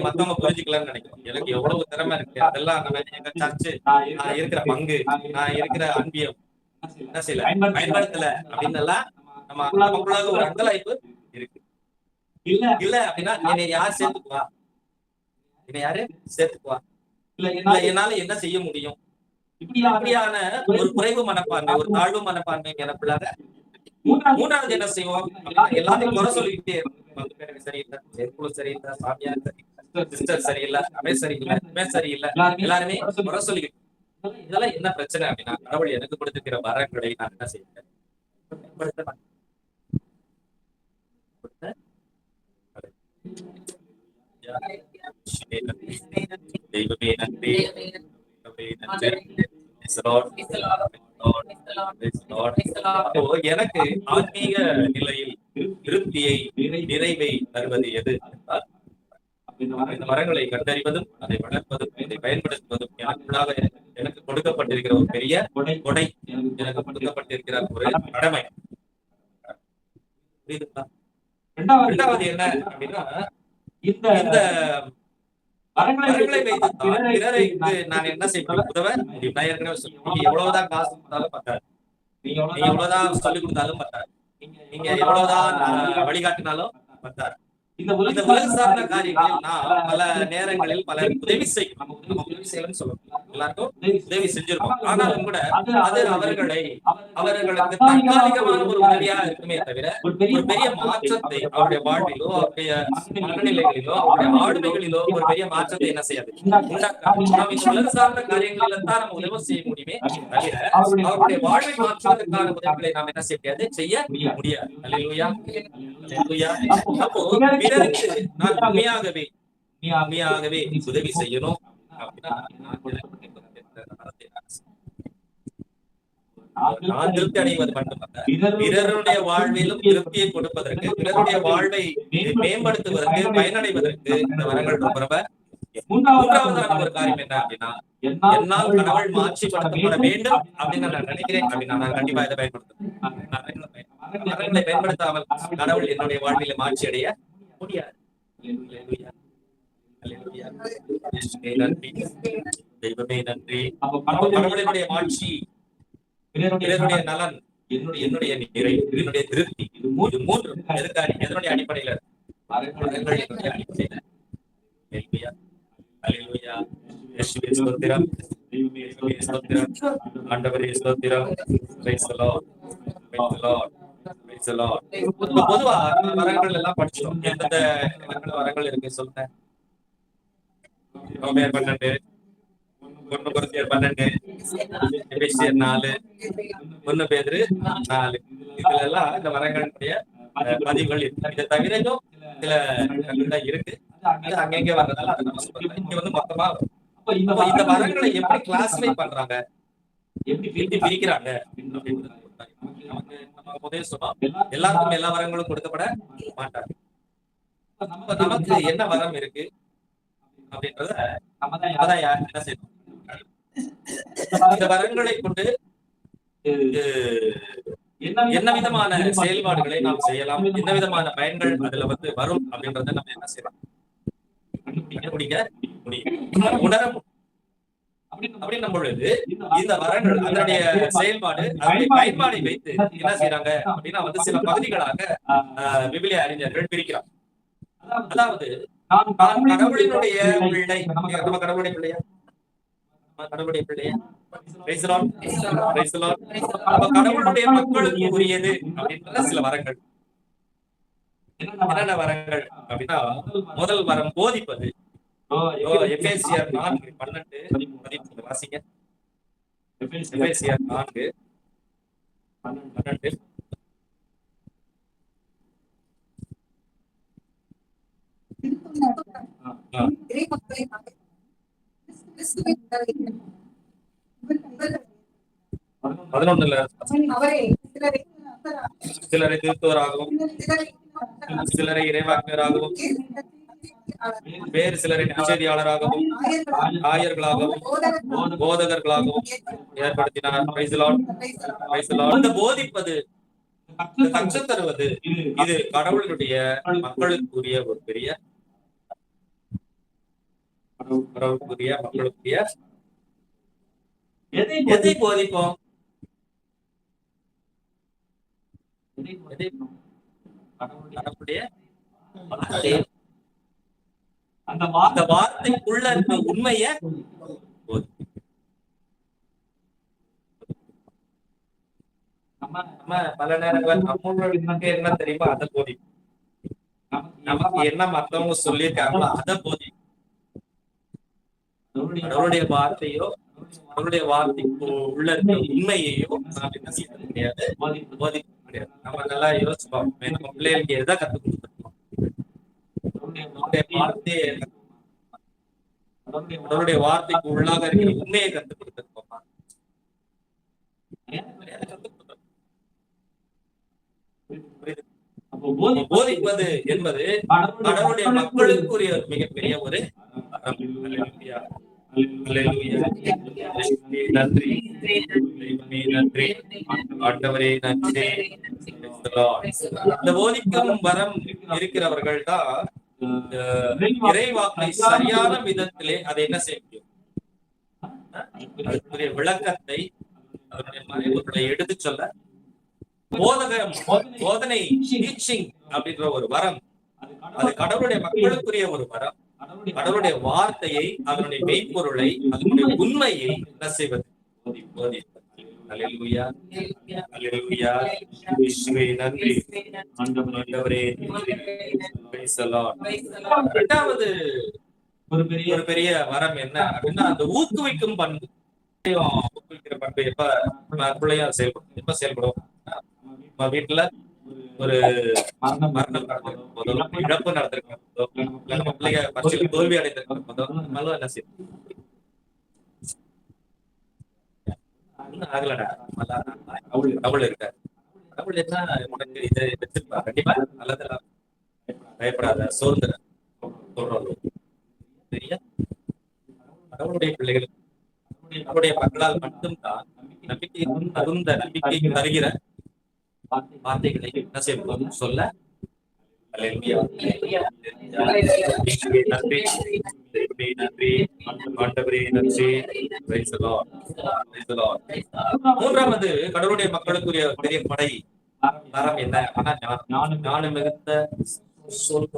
மத்தவங்க புரிஞ்சுக்கலாம்னு நினைக்கிறோம். எனக்கு எவ்வளவு திறமை இருக்கு, அதெல்லாம் நம்ம எங்க சர்ச்சு, நான் இருக்கிற பங்கு, நான் இருக்கிற அன்பியம் என்ன செய்யல, பயன்படுத்தல அப்படின்னு எல்லாம் நமக்குள்ள ஒரு அங்கலாய்ப்பு இருக்கு. இல்ல அப்படின்னா என்னை யார் சேர்த்துக்குவா, என்னை யாரு சேர்த்துக்குவா, இல்ல என்னால என்ன செய்ய முடியும், இப்படியான ஒரு குறைவு மனப்பான்மை, ஒரு தாழ்வு மனப்பான்மை எனக்குள்ளாக. மூன்றாவது என்ன செய்வோம், எல்லாத்தையும் குறை சொல்லிக்கிட்டே சரியில்லை, செயற்குழு சரியில்லை, சாமியார் சரியில்லை, சிஸ்டர் சரியில்லை, அமே சரியில்லை, இமே சரியில்லை, எல்லாருமே குறை சொல்லிக்கிட்டு. இதெல்லாம் என்ன பிரச்சனை அப்படின்னா, கடவுள் எனக்கு கொடுத்திருக்கிற வரங்களை நான் என்ன செய்யறேன், தெய்வமே நன்றி, எனக்கு ஆன்மீக நிலையில் திருப்தியை, நிறைவை தருவது எது? இந்த மரங்களை கண்டறிவதும், அதை வளர்ப்பதும், இதை பயன்படுத்துவதும் எனக்குள்ளாக எனக்கு கொடுக்கப்பட்டிருக்கிற ஒரு பெரிய கொடை, எனக்கு கொடுக்கப்பட்டிருக்கிற ஒரு கடமை. இரண்டாவது என்ன அப்படின்னா, இந்த வரங்களை வைத்து பிறருக்கு நான் என்ன செய்ய உதவ முடியும். நான் ஏற்கனவே நீங்க எவ்வளவுதான் காசு கொடுத்தாலும் பத்தாது, நீங்க எவ்வளவுதான் சொல்லிக் கொடுத்தாலும் பத்தாது, நீங்க எவ்வளவுதான் வழிகாட்டினாலும் பத்தாது. இந்த உலக சார்ந்த காரியங்களில் நான் பல நேரங்களில் பல உதவி செய்யும், நம்ம உதவி செய்யலன்னு சொல்லணும், எல்லாருக்கும் உதவி செஞ்சிருக்கோம். ஆனாலும் கூட அது அவர்களுக்கு தற்காலிகமான ஒரு உதவியா இருக்குமே தவிர ஒரு பெரிய மாற்றத்தை அவருடைய வாழ்விலோ, அவருடைய மனநிலைகளிலோ, அவருடைய ஆளுமைகளிலோ ஒரு பெரிய மாற்றத்தை என்ன செய்யாது, உண்டாக்காது. நாம் இந்த உலக சார்ந்த காரியங்களில் தான் நம்ம உதவி செய்ய முடியுமே தவிர அவருடைய வாழ்வை மாற்றுவதற்கான உதவிகளை நாம் என்ன செய்ய முடியாது, செய்ய முடியாது. அல்லேலூயா, அல்லேலூயா. அப்போ பிறருக்கு நான் உண்மையாகவே உதவி செய்யணும் அப்படின்னா நான் திருப்தி அடைவது மட்டுமல்ல, பிறருடைய வாழ்விலும் திருப்தியை கொடுப்பதற்கு, பிறருடைய வாழ்வை மேம்படுத்துவதற்கு, பயனடைவதற்கு இந்த வரங்கள் ரொம்ப. மூன்றாவதான ஒரு காரியம் என்ன அப்படின்னா, என்னால் கடவுள் மாட்சிப்படுத்தப்பட வேண்டும் அப்படின்னு நான் நினைக்கிறேன் அப்படின்னா நான் கண்டிப்பா இதை பயன்படுத்துவேன். பயன்படுத்தாமல் கடவுள் என்னுடைய வாழ்வில மாட்சி அடைய முடியாது. தெய்வமே நன்றி. கடவுளினுடைய மாட்சி, பிறருடைய நலன், என்னுடைய நிறை, என்னுடைய திருப்தி, இது மூன்று எதனுடைய அடிப்படையில அடிப்படையில. அல்லேலூயா, இயேசுவே ஸ்தோத்திரம், தெய்வமே ஸ்தோத்திரம், ஆண்டவரே ஸ்தோத்திரம். Praise the Lord, praise the Lord, praise the Lord. பொதுவா வரங்கள் எல்லாம் படிச்சோம். எந்தெந்த வரங்கள் இருக்கு சொல்லுங்க. ரோமர் 12, 1 கொரிந்தியர் 12, எபேசியர் 4, 1 பேதுரு 4. இதுல எல்லாம் இந்த வரங்களுடைய பதிவுகள் இருக்கு. இதை தவிர சில இருக்கு, அது அங்கங்க வர்றதால அதை நம்ம சொல்றோம். இங்க வந்து மொத்தமா இந்த வரங்களை எப்படி கிளாஸிஃபை பண்றாங்க, எப்படி பிரிக்கிறாங்க அப்படின்றது முதல் சொன்னோம். எல்லாருக்கும் எல்லா வரங்களும் கொடுக்கப்பட மாட்டாங்க. நமக்கு என்ன வரம் இருக்கு அப்படின்றத அதான் என்ன செய்யணும், இந்த வரங்களை கொண்டு என்ன விதமான செயல்பாடுகளை நாம் செய்யலாம், என்ன விதமான பயன்கள் அதுல வந்து வரும் அப்படின்றத நம்ம என்ன செய்யலாம், கண்டுபிடிக்க முடியும், உணர முடியும். அப்படின்னும் பொழுது இந்த வரங்கள் அதனுடைய செயல்பாடு, அதனுடைய பயன்பாடை வைத்து என்ன செய்யறாங்க அப்படின்னா வந்து சில பகுதிகளாக விவிலிய அறிஞர்கள் பிரிக்கிறாங்க. அதாவது நான் கடவுளினுடைய பிள்ளை, நம்ம கடவுளுடைய பிள்ளையா, கடவுளுடைய பிள்ளைய Praise the Lord. Praise the Lord. அப்ப கடவுளுடைய மக்களுக்கு உரியது அப்படின்ற சில வரங்கள். என்னென்ன வரங்கள் அப்படின்னா, முதல் வரம் போதிப்பது. எபேசியர் 4:12 வாசிங்க. எபேசியர் 4:12. பதினொன்னுல சிலரை திருத்துவராகவும் சிலரை இறைவாக்கினராகவும் வேறு சிலரை நற்செய்தியாளராகவும் ஆயர்களாகவும் போதகர்களாகவும் ஏற்படுத்தினார். Praise the Lord. Praise the Lord. இந்த போதிப்பது, கற்றுத் தருவது, இது கடவுளுடைய மக்களுக்குரிய ஒரு பெரிய மக்களுக்குரிய எதை போதிப்போம்? கடவுளுடைய அந்த வார்த்தைக்குள்ள இருக்க உண்மைய நம்ம பல நேரங்கள் நம்மளுக்கு என்ன தெரியுமா அதை போதிப்போம். நமக்கு என்ன மத்தவங்க சொல்லியிருக்காங்களோ அதை போதிப்போம். அவருடைய வார்த்தையோ அவருடைய வார்த்தைக்கு உள்ள இருக்க உண்மையையோ நாம் என்ன செய்ய முடியாது, போதிக்க முடியாது. நம்ம நல்லா யோசிப்போம், நம்ம பிள்ளைகளுக்கு எதை கற்றுக் கொடுத்துருக்கோம்? அவருடைய வார்த்தைக்கு உள்ளாக இருக்கிற உண்மையை கற்றுக் கொடுத்துருக்கோமா? போதிப்பது என்பது கடவுளுடைய மக்களுக்குரிய மிகப்பெரிய ஒரு நன்றி நன்றி ஆண்டவரே நன்றி. இந்த போதிக்கும் வரம் இருக்கிறவர்கள் தான் இறைவாக்கை சரியான விதத்திலே அதை என்ன செய்ய முடியும், அதற்குரிய விளக்கத்தை அதனுடைய மறைவுகளை எடுத்து சொல்ல போதனை டீச்சிங் அப்படின்ற ஒரு வரம், அது கடவுளுடைய மக்களுக்குரிய ஒரு வரம். கடவுளுடைய வார்த்தையை, அதனுடைய மெய்ப்பொருளை, அதனுடைய உண்மையை என்ன செய்வது, அல்லேலூயா அல்லேலூயா. இயேசுவே நன்றி ஆண்டவரே. Praise the Lord. இரண்டாவது ஒரு பெரிய வரம் என்ன அப்படின்னா, அந்த ஊக்குவிக்கும் பண்பு. ஊக்குவிக்கிற பண்பு எப்ப பிள்ளையா செயல்படும், எப்ப செயல்படும்? நம்ம வீட்டுல ஒரு மரணம் நடந்திருக்கும் போதோ, இழப்பு நடந்திருக்கும் போதோ, இல்ல நம்ம பிள்ளைங்க பரீட்சையில தோல்வி அடைந்திருக்கும் போதோ, நம்மளும் என்ன செய்யும்? ஆகலடா, கடவுள் இருக்காரு, கடவுள் என்ன உனக்கு இதை வச்சிருப்பா, கண்டிப்பா நல்லதெல்லாம் பயப்படாத, சோர்ந்துட சொல்றோம். சரியா? கடவுளுடைய பிள்ளைகள், நம்முடைய மக்களால் மட்டும்தான் நம்பிக்கை தகுந்த, நம்பிக்கை தருகிற வார்த்தைகளை என்ன செய்வோம் சொல்ல. அல்லேலூயா நன்றி நன்றி ஆண்டவரே நன்றி. Praise the Lord. Praise the Lord. மூன்றாவது கடவுளுடைய மக்களுக்குரிய பெரிய படை வரம் என்ன? ஞானம் மிகுந்த சொல்.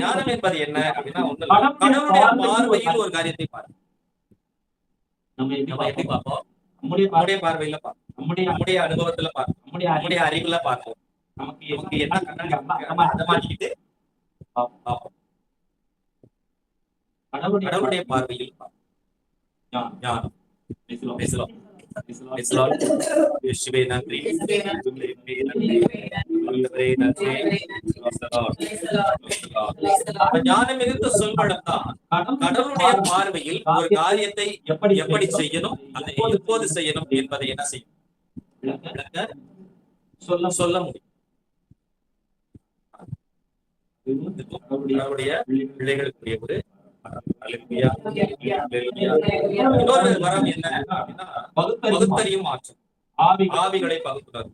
ஞானம் என்பது என்ன அப்படின்னா, கடவுளுடைய பார்வையில் ஒரு காரியத்தை பாருங்க. நம்ம எப்படி பார்ப்போம்? நம்முடைய பார்வையில பார்ப்போம், நம்முடைய அனுபவத்துல பார்ப்போம், நம்முடைய அறிவுல பார்ப்போம். நமக்கு என்ன அதை மாட்டிக்கிட்டு பார்ப்போம். கடவுளுடைய பார்வையில் பார்ப்போம் ஞானம். இயேசுவே நன்றி ஞானம் மிகுந்த சொல்வளம் தான் கடவுளுடைய பார்வையில் ஒரு காரியத்தை எப்படி செய்யணும், அதை எப்போது செய்யணும் என்பதை என்ன செய்யும், சொல்ல முடியும். கடவுளுடைய பிள்ளைகளுக்குரிய ஒரு இன்னொரு வரம் என்ன அப்படின்னா, பகுத்தறியும் ஆற்றல், ஆவிகளை பகுத்துறது.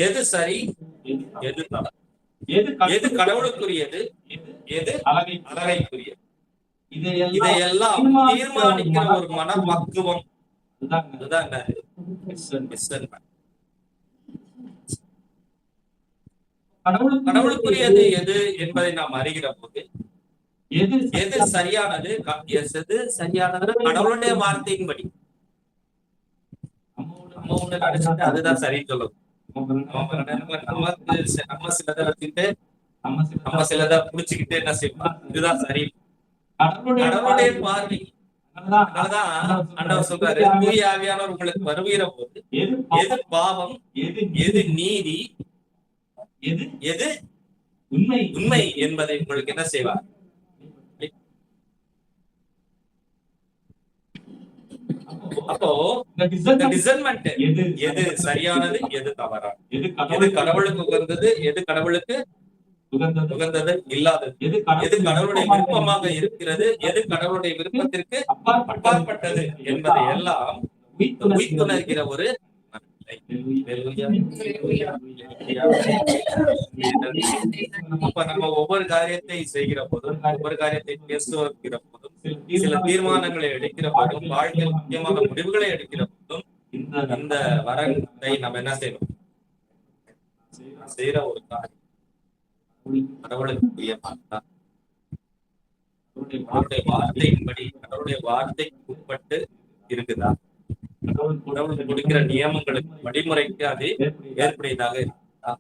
எது சரி, எது தவறு, எது கடவுளுக்குரியது, எது அழகைக்குரியது, இதையெல்லாம் தீர்மானிக்கிற ஒரு மன பக்குவம். கடவுளுக்குரியது எது என்பதை நாம் அறிகிற போது எது சரியானது, எது சரியானது கடவுளுடைய வார்த்தையின்படி நம்ம ஒண்ணு நினைச்சிட்டு அதுதான் சரின்னு சொல்லுவோம். நம்ம சிலதை வச்சுக்கிட்டு நம்ம சிலதை புடிச்சுக்கிட்டு என்ன செய்வோம், இதுதான் சரி. கடவுளுடைய பார்வை. அதனாலதான் ஆண்டவர் சொல்றாரு, தூய ஆவியானவர் உங்களுக்கு வருகிற போது எது பாவம், எது நீதி, எது உண்மை என்பதை உங்களுக்கு என்ன செய்வார். அப்போ டிசர்ன்மென்ட், எது சரியானது, எது தவறானது, எது கடவுளுக்கு உகந்தது, எது கடவுளுக்கு உகந்தது இல்லாதது, எது கடவுளுடைய விருப்பமாக இருக்கிறது, எது கடவுளுடைய விருப்பத்திற்கு அப்பாற்பட்டது என்பதை எல்லாம் உய்த்துணர்கிற ஒரு அப்ப நம்ம ஒவ்வொரு காரியத்தை செய்கிற போதும், ஒவ்வொரு காரியத்தை பேசுகிற போதும், சில தீர்மானங்களை எடுக்கிற போதும், வாழ்க்கையில் முக்கியமான முடிவுகளை எடுக்கிற போதும் இந்த வரத்தை நம்ம என்ன செய்யணும், செய்யற ஒரு காரியம் கடவுளுக்கு பிரியமானதுதான். கடவுளுடைய வார்த்தையின்படி, கடவுளுடைய வார்த்தைக்கு உட்பட்டு இருக்குதா, கடவுள் கொடுக்கிற நியமங்களுக்கு, வழிமுறைக்கு அது ஏற்புடையதாக இருக்குதா,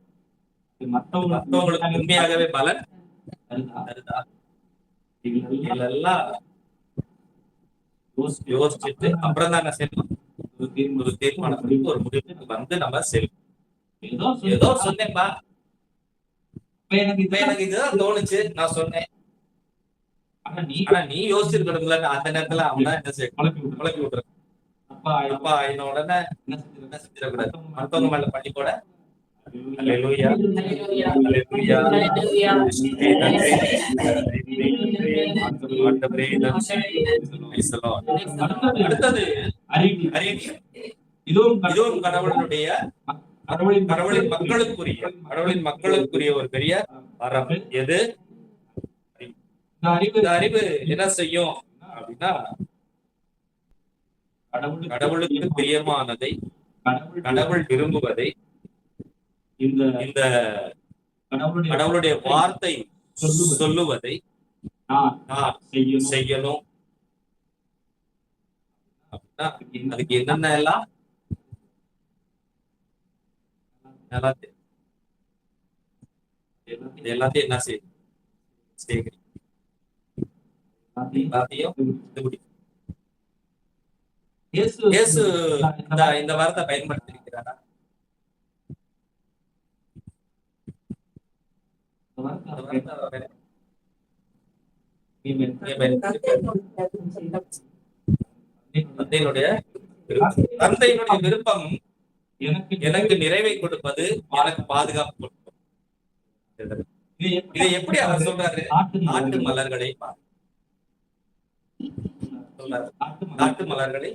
மற்றவங்களுக்கு உண்மையாகவே பலன் தருதா, இதெல்லாம் யோசிச்சுட்டு அப்புறம் தான் என்ன செய்யணும், ஒரு தீர்மானத்துக்கு, ஒரு முடிவுக்கு வந்து நம்ம செய்யணும். ஏதோ சொன்னேன்பா, எனக்கு இதுதான் தோணுச்சு, நான் சொன்னேன், ஆனா நீ யோசிச்சிருக்கணும்ல, அந்த நேரத்துல அவன் என்ன செய்ய குழப்பி விட்டுற. அப்பா ஆயின உடனே என்ன செஞ்சிடக்கூடாது, மத்தவங்க மேல பண்ணி கூட. அல்லேலூயா, அல்லேலூயா. அடுத்தது அறிவியல். இதுவும் கடவுளுடைய கடவுளின் மக்களுக்குரிய ஒரு பெரிய வரம். எது இந்த அறிவு என்ன செய்யும் அப்படின்னா, கடவுளுக்கு பிரியமானதை, கடவுள் விரும்புவதை, இந்த கடவுளுடைய வார்த்தை சொல்லுவதை நான் செய்யணும். அதுக்கு என்னென்ன எல்லாம் எல்லாத்தையும் என்ன செய்யுங்க, இயேசு இந்த வார்த்தை பயன்படுத்தி இருக்கிறாரா? தந்தையினுடைய விருப்பம் எனக்கு நிறைவை கொடுப்பது, எனக்கு பாதுகாப்பு கொடுப்பது. இதை எப்படி அவர் சொல்றாரு? நாட்டு மலர்களை நாட்டு மலர்களை,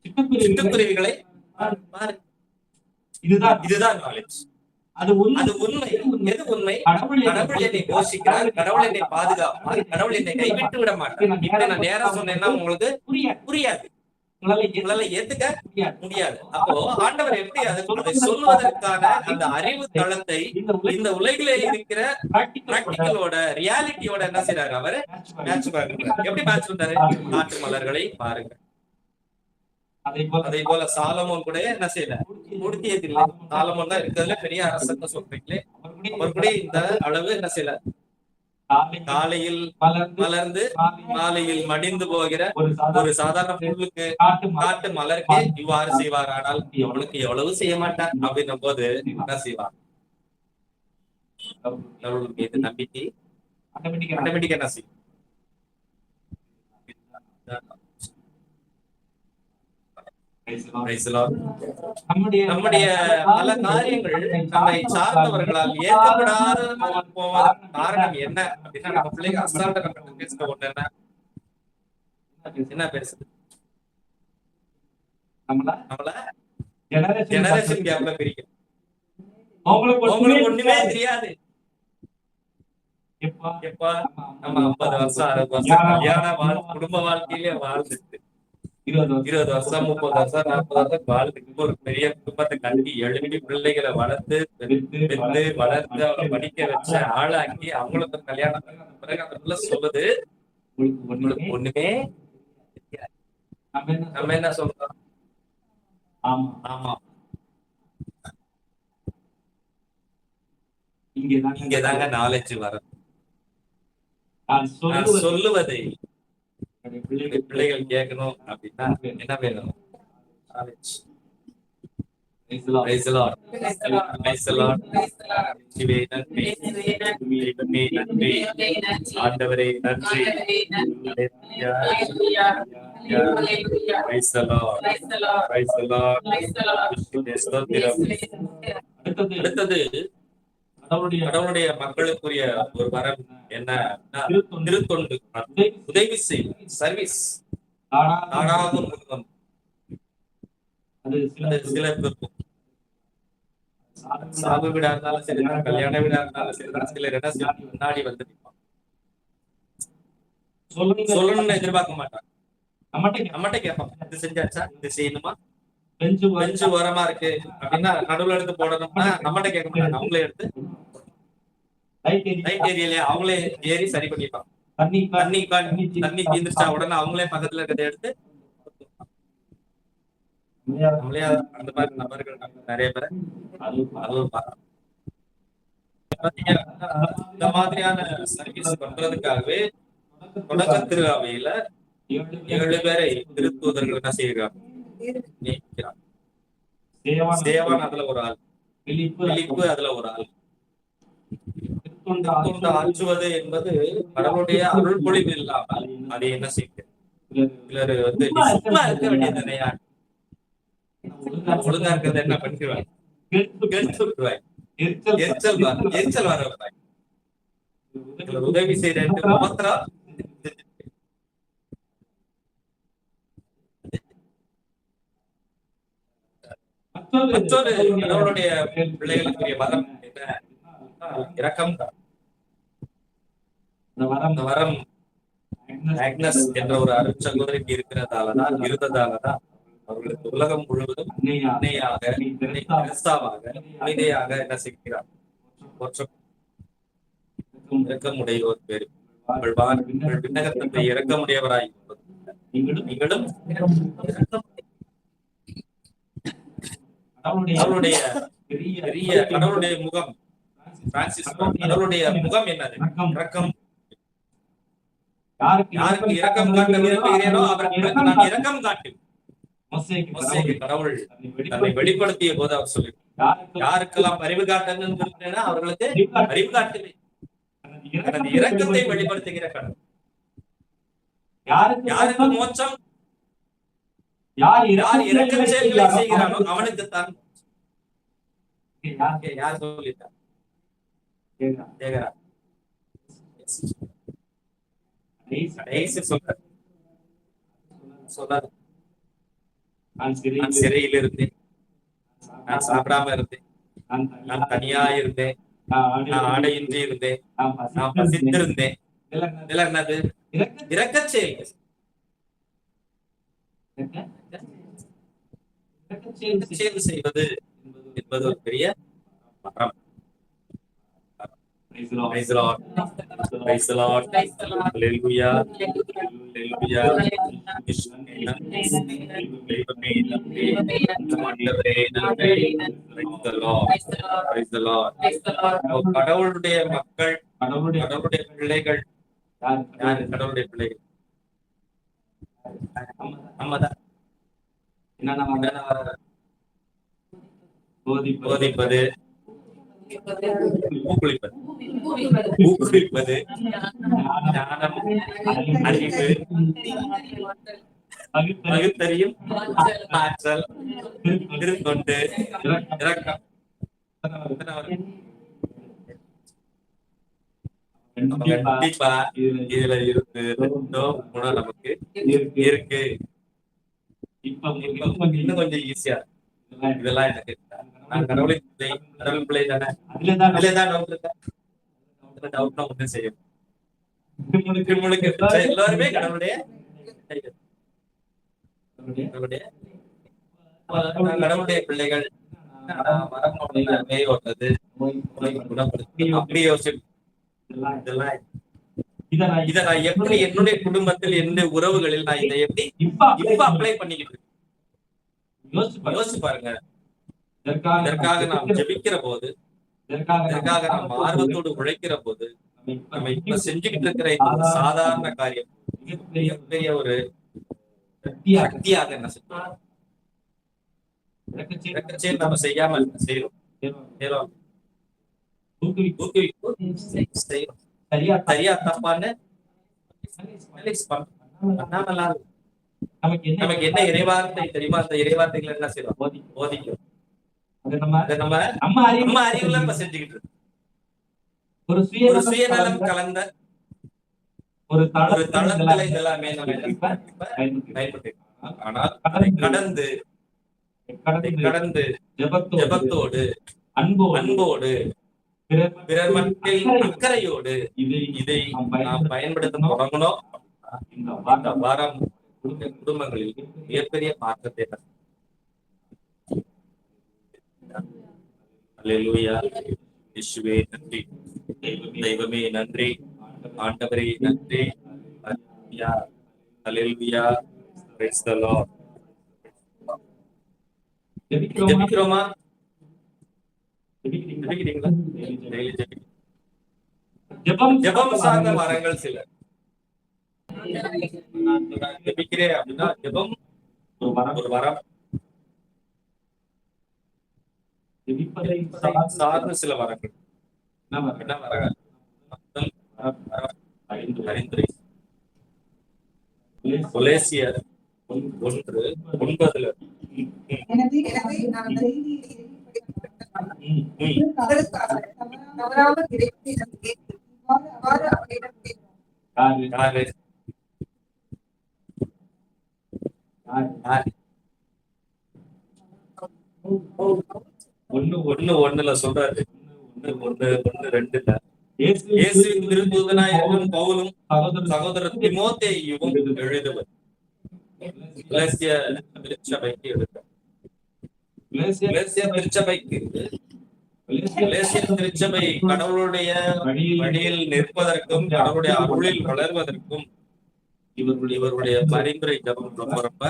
சிட்டுக்குருவிகளை பாரு. இதுதான் நாலேஜ். அது உண்மை. எது உண்மை? கடவுள் என்னை போஷிக்கிறார், கடவுள் என்னை பாதுகாப்பார், கடவுள் என்னை கைவிட்டு விட மாட்டார். இப்படி நான் நேரம் சொன்னேன்னா உங்களுக்கு புரியாது, உங்களால ஏத்துக்க முடியாது. அப்போ ஆண்டவர் எப்படி அதை சொல்லுவதற்கான அந்த அறிவு தளத்தை இந்த உலகிலே இருக்கிற பிராக்டிக்கலோட, ரியாலிட்டியோட என்ன செய்யறாரு, அவரு மேட்ச் பண்றாரு. எப்படி மேட்ச் பண்றாரு? நாட்டு மலர்களை பாருங்க. அதே போல சாலமோன் கூட என்ன செய்யல, முடித்தியது இல்லை. சாலமோன் தான் இருக்கிறதுல பெரிய அரசன் சொல்றீங்களே, அவர் கூட இந்த அளவு என்ன செய்யல, காலையில் மலர்ந்து மாலையில் மடிந்து போகிற ஒரு சாதாரண பொருளுக்கு, காட்டு மலர்க்கே இவ்வாறு செய்வார், ஆனால் அவளுக்கு எவ்வளவு செய்ய மாட்டார் அப்படின்னும் போது என்ன செய்வார்? அவளுக்கு இது நம்பிக்கை ஆட்டோமேட்டிக்கா என்ன செய்யும்? நம்முடைய பல காரியங்கள் நம்மை சார்ந்தவர்களால் ஏற்கப்படாத போவதற்கு காரணம் என்ன அப்படின்னா, நம்ம பிள்ளைங்க அசால்ட்டா நம்ம பேசுற ஒண்ணு என்ன பேசுது, நம்மள ஜெனரேஷன் கேப்ல பிரிக்கும். உங்களுக்கு ஒண்ணுமே தெரியாது. எப்ப நம்ம 50 வருஷம் 60 வருஷம் கல்யாண குடும்ப வாழ்க்கையிலே வாழ்ந்துட்டு 20 வருஷம் 30 வருஷம் 40 வருஷம் வாழ்ந்துட்டு ஒரு பெரிய குடும்பத்தை கட்டி எழுப்பி பிள்ளைகளை வளர்த்து பெத்து வளர்த்து அவங்களை படிக்க வச்சு ஆளாக்கி அவங்களுக்கு ஒரு கல்யாணம் பண்ணி பிறகு அந்த பிள்ளை சொல்லுது உங்களுக்கு ஒண்ணுமே தெரியாது. நம்ம என்ன சொல்றோம்? ஆமா இங்கதாங்க நாலேஜ் வரும். நான் சொல்லுவதை பிள்ளைகள் கேட்கணும் அப்படின்னா என்ன வேணும்? Knowledge. Praise the Lord. Praise the Lord. இயேசுவே நன்றி. தெய்வமே நன்றி. ஆண்டவரே நன்றி. Hallelujah. Praise the Lord. Praise the Lord. இயேசுவே ஸ்தோத்திரம். அடுத்தது கடவுளுடைய மக்களுக்குரிய ஒரு வரம் என்ன? திருத்தொண்டு, உதவி செய்யும், சர்வீஸ். நாடாக முழுவதும் அது சிலருக்கு இருக்கும். சாவு வீடா இருந்தாலும் சரிதான், கல்யாண வீடா இருந்தாலும் சரிதான், சிலர் என்ன முன்னாடி வந்து நிற்பாங்க. சொல்லணும்னு எதிர்பார்க்க மாட்டாங்க. நம்மகிட்ட கேட்பாங்க, இது செஞ்சாச்சா, இது செய்யணுமா, பெஞ்சு ஓரமா இருக்கு அப்படின்னா நடுவுல எடுத்து போடணும்னா நம்மகிட்ட கேட்க மாட்டாங்க. அவங்களே எடுத்து லைட் ஏரியால அவங்களே ஏறி சரி பண்ணிப்பாங்க. தண்ணி தீர்ந்துச்சா உடனே அவங்களே பக்கத்துல இருக்கிறத எடுத்து நம்மளே அந்த மாதிரி நபர்கள் நிறைய பேர் அதுவும் இந்த மாதிரியான சர்வீஸ் பண்றதுக்காகவே தொடக்க திருவாவையில 7 பேரை திருத்துவதர்கள் என்ன செய்கிறாங்க? நியமிக்கிறாங்க. சேவான் அதுல ஒரு ஆள், பிலிப்பு அதுல ஒரு ஆள். திருத்தொண்டு ஆற்றுவது என்பது கடவுளுடைய அருள் பொழிவு இல்லாமல் அதை என்ன செய்யுது? சிலர் வந்து சும்மா இருக்க வேண்டியது ஒழுங்கா இருக்கிறத என்ன பண்ணிடுவாங்க? கெடுத்து விட்டுருவாங்க. எரிச்சல் வர வைப்பாங்க. உதவி செய்யற மாத்திரம் மற்றொரு கடவுளுடைய பிள்ளைகளுக்குரிய வரம் என்ன? இரக்கம். அந்த வரம் ஆக்னஸ் என்ற ஒரு அருட்சகோதரிக்கு இருந்ததாலதான் அவர்களுக்கு உலகம் முழுவதும் அன்னையாக, புனிதையாக என்ன செய்கிறார்? இரக்கமுடையோர் பேரு விண்ணகத்தை இரக்கமுடையவராய் நீங்களும் அவருடைய பெரிய கடவுளுடைய முகம் பிரான்சிஸ் கடவுளுடைய முகம் என்னது? இரக்கம். யாருக்கு இரக்கம் காட்ட விரும்புகிறேனோ அவருக்கு நான் இரக்கம் காட்டுவேன். கடவுள் தன்னை வெளிப்படுத்திய போது அவர் சொல்லி, யாருக்கெல்லாம் அறிவு காட்டணும்னு விரும்புகிறேன்னா அவர்களுக்கு அறிவு காட்டுவேன். தனது இரக்கத்தை வெளிப்படுத்துகிற கடவுள். யாருக்கு மோட்சம்? யார் இரக்க செயல்களை செய்கிறானோ அவனுக்கு தான். யார் சொல்லிட்டா? சொல்லாது. நான் சிறையில் இருந்தேன், நான் சாப்பிடாம இருந்தேன், நான் தனியா இருந்தேன், நான் ஆடையின்றி இருந்தேன், நான் பசித்திருந்தேன். இதெல்லாம் என்னது? இரக்க செயல். செயல் செய்வது என்பது ஒரு பெரிய மரம். Praise the Lord. Praise the Lord. Hallelujah. Hallelujah. Praise the Lord. Praise the Lord. கடவுளுடைய மக்கள், கடவுளுடைய பிள்ளைகள். யாரு கடவுளுடைய பிள்ளைகள்? நம்மதான். போதிப்பது, ஊக்குவிப்பது, ஞானம், அறிவு, பகுத்தறியும் ஆற்றல், திருத்தொண்டு, இரக்கம். கண்டிப்பா இதுல இருக்கு குணம் நமக்கு இருக்கு. இன்னும் கொஞ்சம் ஈஸியா இதெல்லாம் எனக்கு நான் கடவுள் பிள்ளை தானே, அதுலதான் டவுட் ஒன்றும் செய்யும். எல்லாருமே கடவுளுடைய கடவுளுடைய பிள்ளைகள் மரம் வேர் ஓட்டது அப்படி யோசிச்சு இதெல்லாம் இதை நான் எப்படி என்னுடைய குடும்பத்தில் என்னுடைய உறவுகளில் நான் இதை எப்படி இப்ப அப்ளை பண்ணிக்கிட்டு யோசிச்சு பாருங்க. இதற்காக நாம் ஜெபிக்கிற போது, இதற்காக நாம் ஆர்வத்தோடு உழைக்கிற போது, நம்ம இப்ப செஞ்சுக்கிட்டு இருக்கிற இந்த சாதாரண காரியம் மிகப்பெரிய ஒரு சக்தியாக என்ன செய்யணும் நம்ம செய்யாம செய்யறோம். சரியா தப்பான்னு நமக்கு என்ன இறைவார்த்தை தெரியுமா? அந்த இறைவார்த்தைகள் என்ன செய்யலாம்? போதிக்கும். நம்ம அறிவுல நம்ம செஞ்சுக்கிட்டு இருக்கோம். ஒரு சுயநலம் கலந்த ஒரு தளத்துல இதெல்லாமே நம்ம பயன்படுத்தி, ஆனால் கடந்து ஜெபத்தோடு அன்போடு பிறர் மட்டில் அக்கறையோடு இதை நாம் பயன்படுத்த தொடங்கணும். இந்த வாரம் குடும்பங்களில் மிகப்பெரிய மாற்றத்தை அல்லேலூயா. இயேசுவே நன்றி, தெய்வமே நன்றி, ஆண்டவரே நன்றி. அல்லேலூயா. Praise the Lord. ஜெபிக்கிறோமா? ஜெபிக்கிறீங்களா? ஜெபம் சார்ந்த வரங்கள் சில ஜெபிக்கிறேன் அப்படின்னா ஜெபம் ஒரு வரம். சார்ந்த சில வரங்கள் என்ன வரங்கள்? அறிந்துரை. கொலேசியர் 1:9. ஒண்ணுல சொல்றாரு, 1:2 இயேசுவின் திருத்தூதனாய் இருக்கும் பவுலும் சகோதரர் தீமோத்தேயுவும் எழுதுவர். கொலோசிய திருச்சபைக்கு எழுதுவர். கொலோசிய திருச்சபை கடவுளுடைய வழியில் நிற்பதற்கும் கடவுளுடைய அருளில் வளர்வதற்கும் இவருடைய பரிந்துரை ஜபம் ரொம்ப ரொம்ப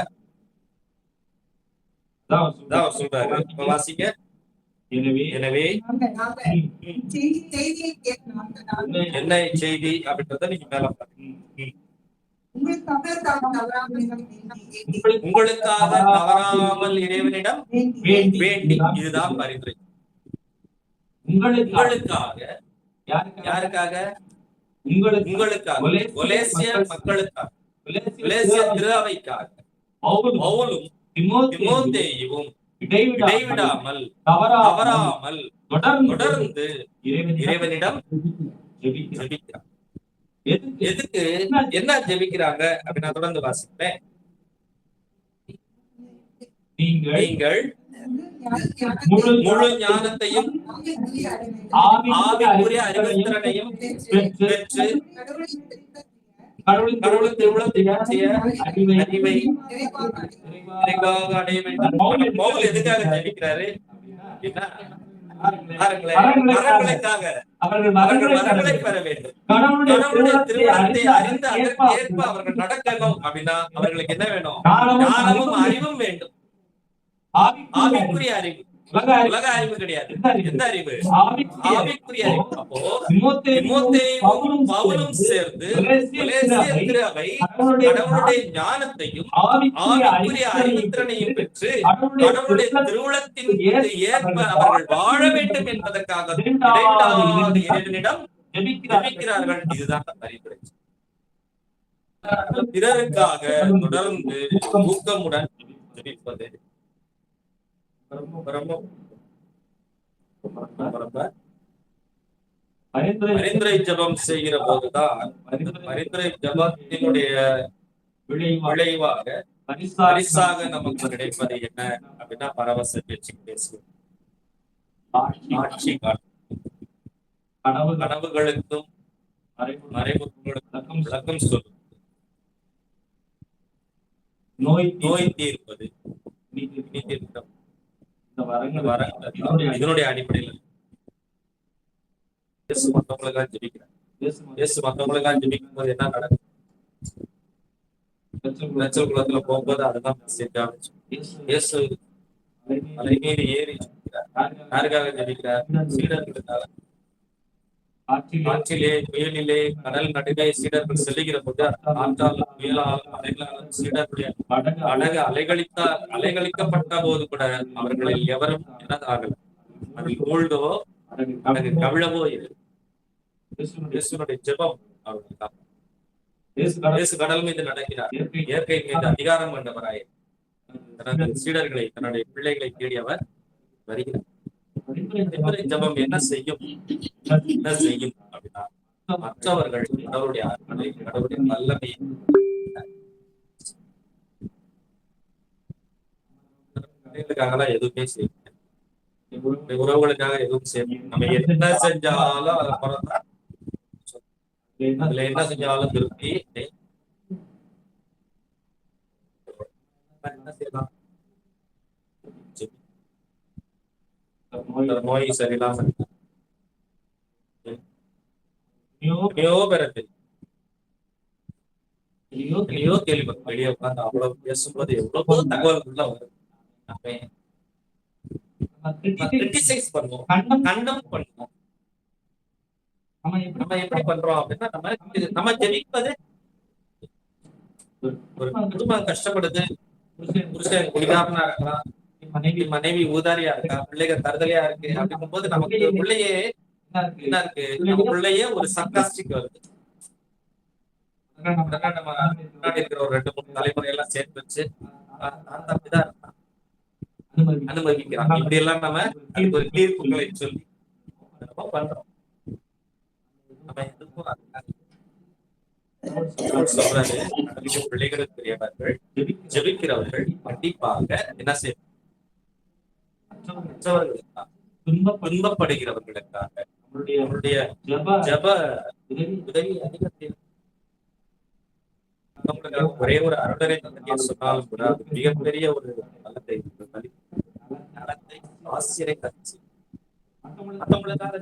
சொல்றாரு. இப்ப வாசிக்க. எனவே என்ன செய்தி அப்படின்றத நீங்க மேல உங்களுக்காக தவறாமல் இறைவனிடம் வேண்டி, இதுதான் பரிந்துரை. உங்களுக்காக யாருக்காக? உங்களுக்காக, கொலேசிய மக்களுக்காக, கொலேசிய திருவைக்காக பவுலும் தீமோத்தேயுவும் இடைவிடாமல் தவறாமல் தொடர்ந்து இறைவனிடம் ஜெபிக்கிறார். எதுக்கு என்ன ஜெபிக்கிறாங்க அப்படின்னு நான் தொடர்ந்து வாசிப்பேன். நீங்கள் முழு ஞானத்தையும் ஆவிக்குரிய அறிவுத்திறனையும் பெற்று கடவுளின் திருவுளத்தை பற்றிய அறிவை நிறைவாக அடைய வேண்டும். பவுல் எதுக்காக ஜெபிக்கிறாரு? அவர்கள் வரங்களை பெற வேண்டும். கடவுளுடைய திருவுளத்தை அறிந்து அதற்கேற்ப அவர்கள் நடக்கணும் அப்படின்னா அவர்களுக்கு என்ன வேணும்? ஞானமும் அறிவும் வேண்டும். ஆவிக்குரிய அறிவு, உலக அறிவு கிடையாது. எந்த அறிவு? ஆவிக்குரிய அறிவு. அப்போ தீமோத்தேயுவும் பவுலும் சேர்ந்து கடவுளுடைய ஞானத்தையும் ஆவிக்குரிய அறிவுத்திறனையும் பெற்று கடவுளுடைய திருவுளத்தின் ஏற்ப அவர்கள் வாழ வேண்டும் என்பதற்காக இறைவனிடம் ஜெபிக்கிறார்கள். இதுதான் பரிந்துரை. பிறருக்காக தொடர்ந்து ஊக்கமுடன் ஜெபிப்பது பரிந்துரை ஜபம் செய்கிற போதுதான் பரிந்துரை ஜபத்தினுடைய விளைவாக பரிசாக நமக்கு கிடைப்பது என்ன அப்படின்னா பரவச பேச்சு பேசுவோம். ஆட்சி கனவுகளுக்கும் மறைமுகங்களுக்கும் விளக்கம் சொல்லும். நோய் தீர்ப்பது, நீதிர்த்தம், இந்த வரங்கள் இதனுடைய அடிப்படையில் இயேசு மத்தவங்களுக்காக ஜெபிக்கிறார். இயேசு மத்தவங்களுக்காக ஜெபிக்கும் போது என்ன நடக்கும்? இரட்சல் குலத்துல போகும்போது அதுதான் மெசேஜா இயேசு மலை மீது ஏறி ஜெபிக்கிறார். யாருக்காக ஜெபிக்கிறார்? சீடர்களுக்காக. ஆற்றிலே, புயலிலே, கடல் நடுவே சீடர்கள் செல்லுகிற போது ஆற்றாலும் புயலாலும் அலைகளாலும் சீடர்களுடைய படகு அலைகளிக்கப்பட்ட போது கூட அவர்களில் எவரும் எனதாகல. அதில் மூழ்கவோ படகு கவிழவோ இல்லை. இயேசுனுடைய ஜெபம் அவர்களுக்காக. இயேசு கடல் மீது நடக்கிறார். இயற்கை மீது அதிகாரம் கொண்டவராய் தனது சீடர்களை, தன்னுடைய பிள்ளைகளை தேடி அவர் வருகிறார். ஜெபம் என்ன செய்யும்? என்ன செய்யும் அப்படின்னா, மற்றவர்கள் கடவுளுடைய அருளை, கடவுளுடைய வல்லமையை எதுவுமே செய்யும், உறவுகளுக்காக எதுவும் செய்யும். நம்ம என்ன செஞ்சாலும் அப்புறம்தான், அதுல என்ன செஞ்சாலும் திருப்தி என்ன செய்யலாம்? நோய் சரியில்லாம கேள்விப்பட்ட வெளியே உட்காந்து அவ்வளவு பேசும்போது எவ்வளவு தகவல் உள்ள வரும். கிரிட்டிசைஸ் பண்ணுவோம், கண்டம் பண்ணுவோம். நம்ம எப்படி பண்றோம் அப்படின்னா, நம்ம ஜெபிப்பது, ஒரு குடும்பம் கஷ்டப்படுது, புருஷன் குடிகாரனா இருக்கலாம், மனைவி ஊதாரியா இருக்கா, பிள்ளைகள் தருதலையா இருக்கு அப்படிங்கும் போது நமக்கு பிள்ளையே என்ன இருக்கு, நம்ம பிள்ளையே ஒரு சர்க்காஸ்டிக் வருது. நம்ம முன்னாடி இருக்கிற ஒரு 2-3 தலைமுறையெல்லாம் சேர்த்து வச்சு அந்த அப்படிதான் அனுமதிக்கிறாங்க. இப்படி எல்லாம் நம்ம அதுக்கு ஒரு தீர்ப்புகளை சொல்லி நம்ம பண்றோம். நம்ம எதுக்கும் சொல்றாரு, பிள்ளைகளுக்கு பெரியவர்கள் ஜெபிக்கிறவர்கள் கண்டிப்பாக என்ன செய்யும்? மற்றவர்களுக்காக, துன்பப்படுகிறவர்களுக்காக அவருடைய ஜெப உதவி அதிகத்தில் ஒரே ஒரு அருளரை தந்தையை சொன்னாலும் கூட அது மிகப்பெரிய ஒரு நலத்தை ஆசிரியரை கட்சி மற்றவங்களுக்காக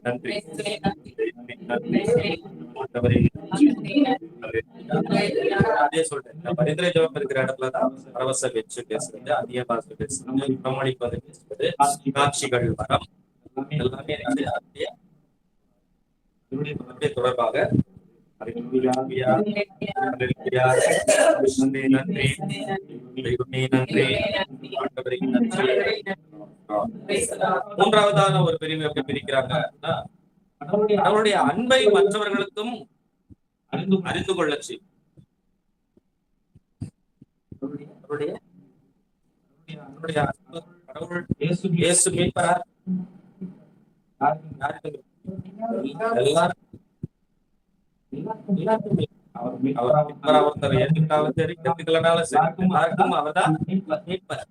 நன்றி. அதே சொல்றேன், பரிந்துரை ஜெபம் இருக்கிற இடத்துலதான் பரவச பேச்சு பேசுறது, அதிகமாக பேசுறது, பிரமாணிப்பது பேசுறது, காட்சிகள் வரம் எல்லாமே தொடர்பாக மூன்றாவதான ஒரு பிரிவு எப்படி பிரிக்கிறாங்க? அவருடைய அன்பை மற்றவர்களுக்கும் அறிந்து கொள்ள செய்யும். இயேசு மீட்பர் ஒருத்தர் ஏற்றுக்கிட்டாலும் சரி, கத்துக்கலனாலும் சரி, எல்லாருக்கும் அவர்தான் மீட்பர்.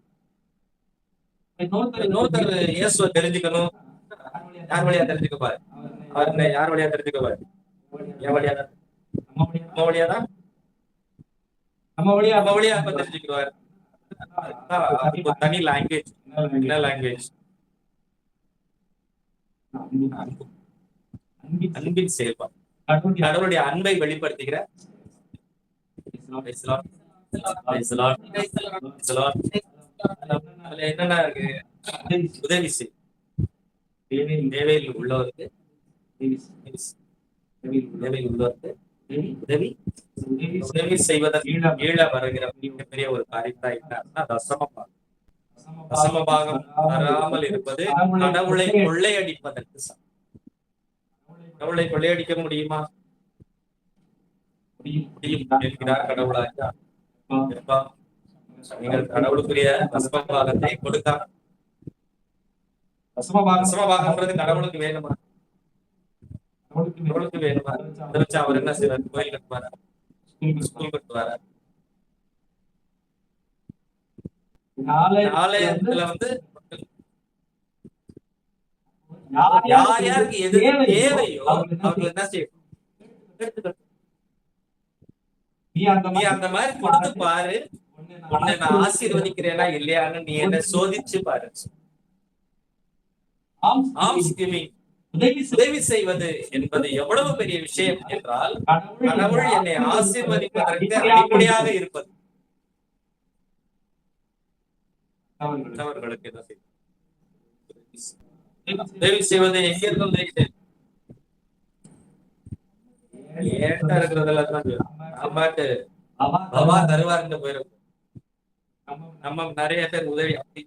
இன்னொருத்தர் இயேசுவை தெரிஞ்சுக்கணும், யார் வழியா தெரிஞ்சுக்க பாரு, அவருங்க யார் வழியா தெரிஞ்சுக்க பாரு, என் வழியா தான், நம்ம வழியா தான், நம்ம வழியா அப்ப தெரிஞ்சுக்குவார். தனி லாங்குவேஜ், என்ன லாங்குவேஜ்? அன்பின் செயல்பாடு, கடவுளுடைய அன்பை வெளிப்படுத்துகிற என்னன்னா இருக்கு, உதவி செய், தேவையில் உள்ளவருக்கு உதவி செய்வதற்கு கீழ வருகிற மிகப்பெரிய ஒரு காரியத்தான் என்னன்னா தசமபாகம். தசமபாகம் வராமல் இருப்பது கடவுளை கொள்ளையடிப்பதற்கு சமம். கடவுளை கொள்ளையடிக்க முடியுமா? முடியும் என்கிறார் கடவுளாக. நீங்கள் கடவுளுக்குரிய தசமபாகத்தை கொடுத்தா, தசமபாகம்ன்றது கடவுளுக்கு வேணுமா? கடவுளுக்கு வேணுமா? அதை வச்சு அவர் என்ன செய்வார்? கோயில் கட்டுவாரா? ஸ்கூல் கட்டுவாரா? ஆலயத்துல வந்து யார் யாருக்கு எது தேவையோ அவர்கள் என்ன செய்யணும்? எடுத்துக்கோ. நீ அந்த மாதிரி கொடுத்து பாரு, உன்னை நான் ஆசீர்வதிக்கிறேனா இல்லையான்னு நீ என்ன சோதிச்சு பாரு. ஆல்ம்ஸ் கிவிங், உதவி செய்வது என்பது எவ்வளவு பெரிய விஷயம் என்றால், கடவுள் என்னை ஆசீர்வதிப்பதற்கு அடிப்படையாக இருப்பது. அவர்களுக்கு என்ன செய்வது? உதவி செய்வது எங்கிருந்து உதவி செய்வது? ஏன்டா இருக்கிறதெல்லாம் அம்மாட்டு பவா தருவாருன்னு போயிடும். நம்ம நிறைய பேர் உதவி அப்படி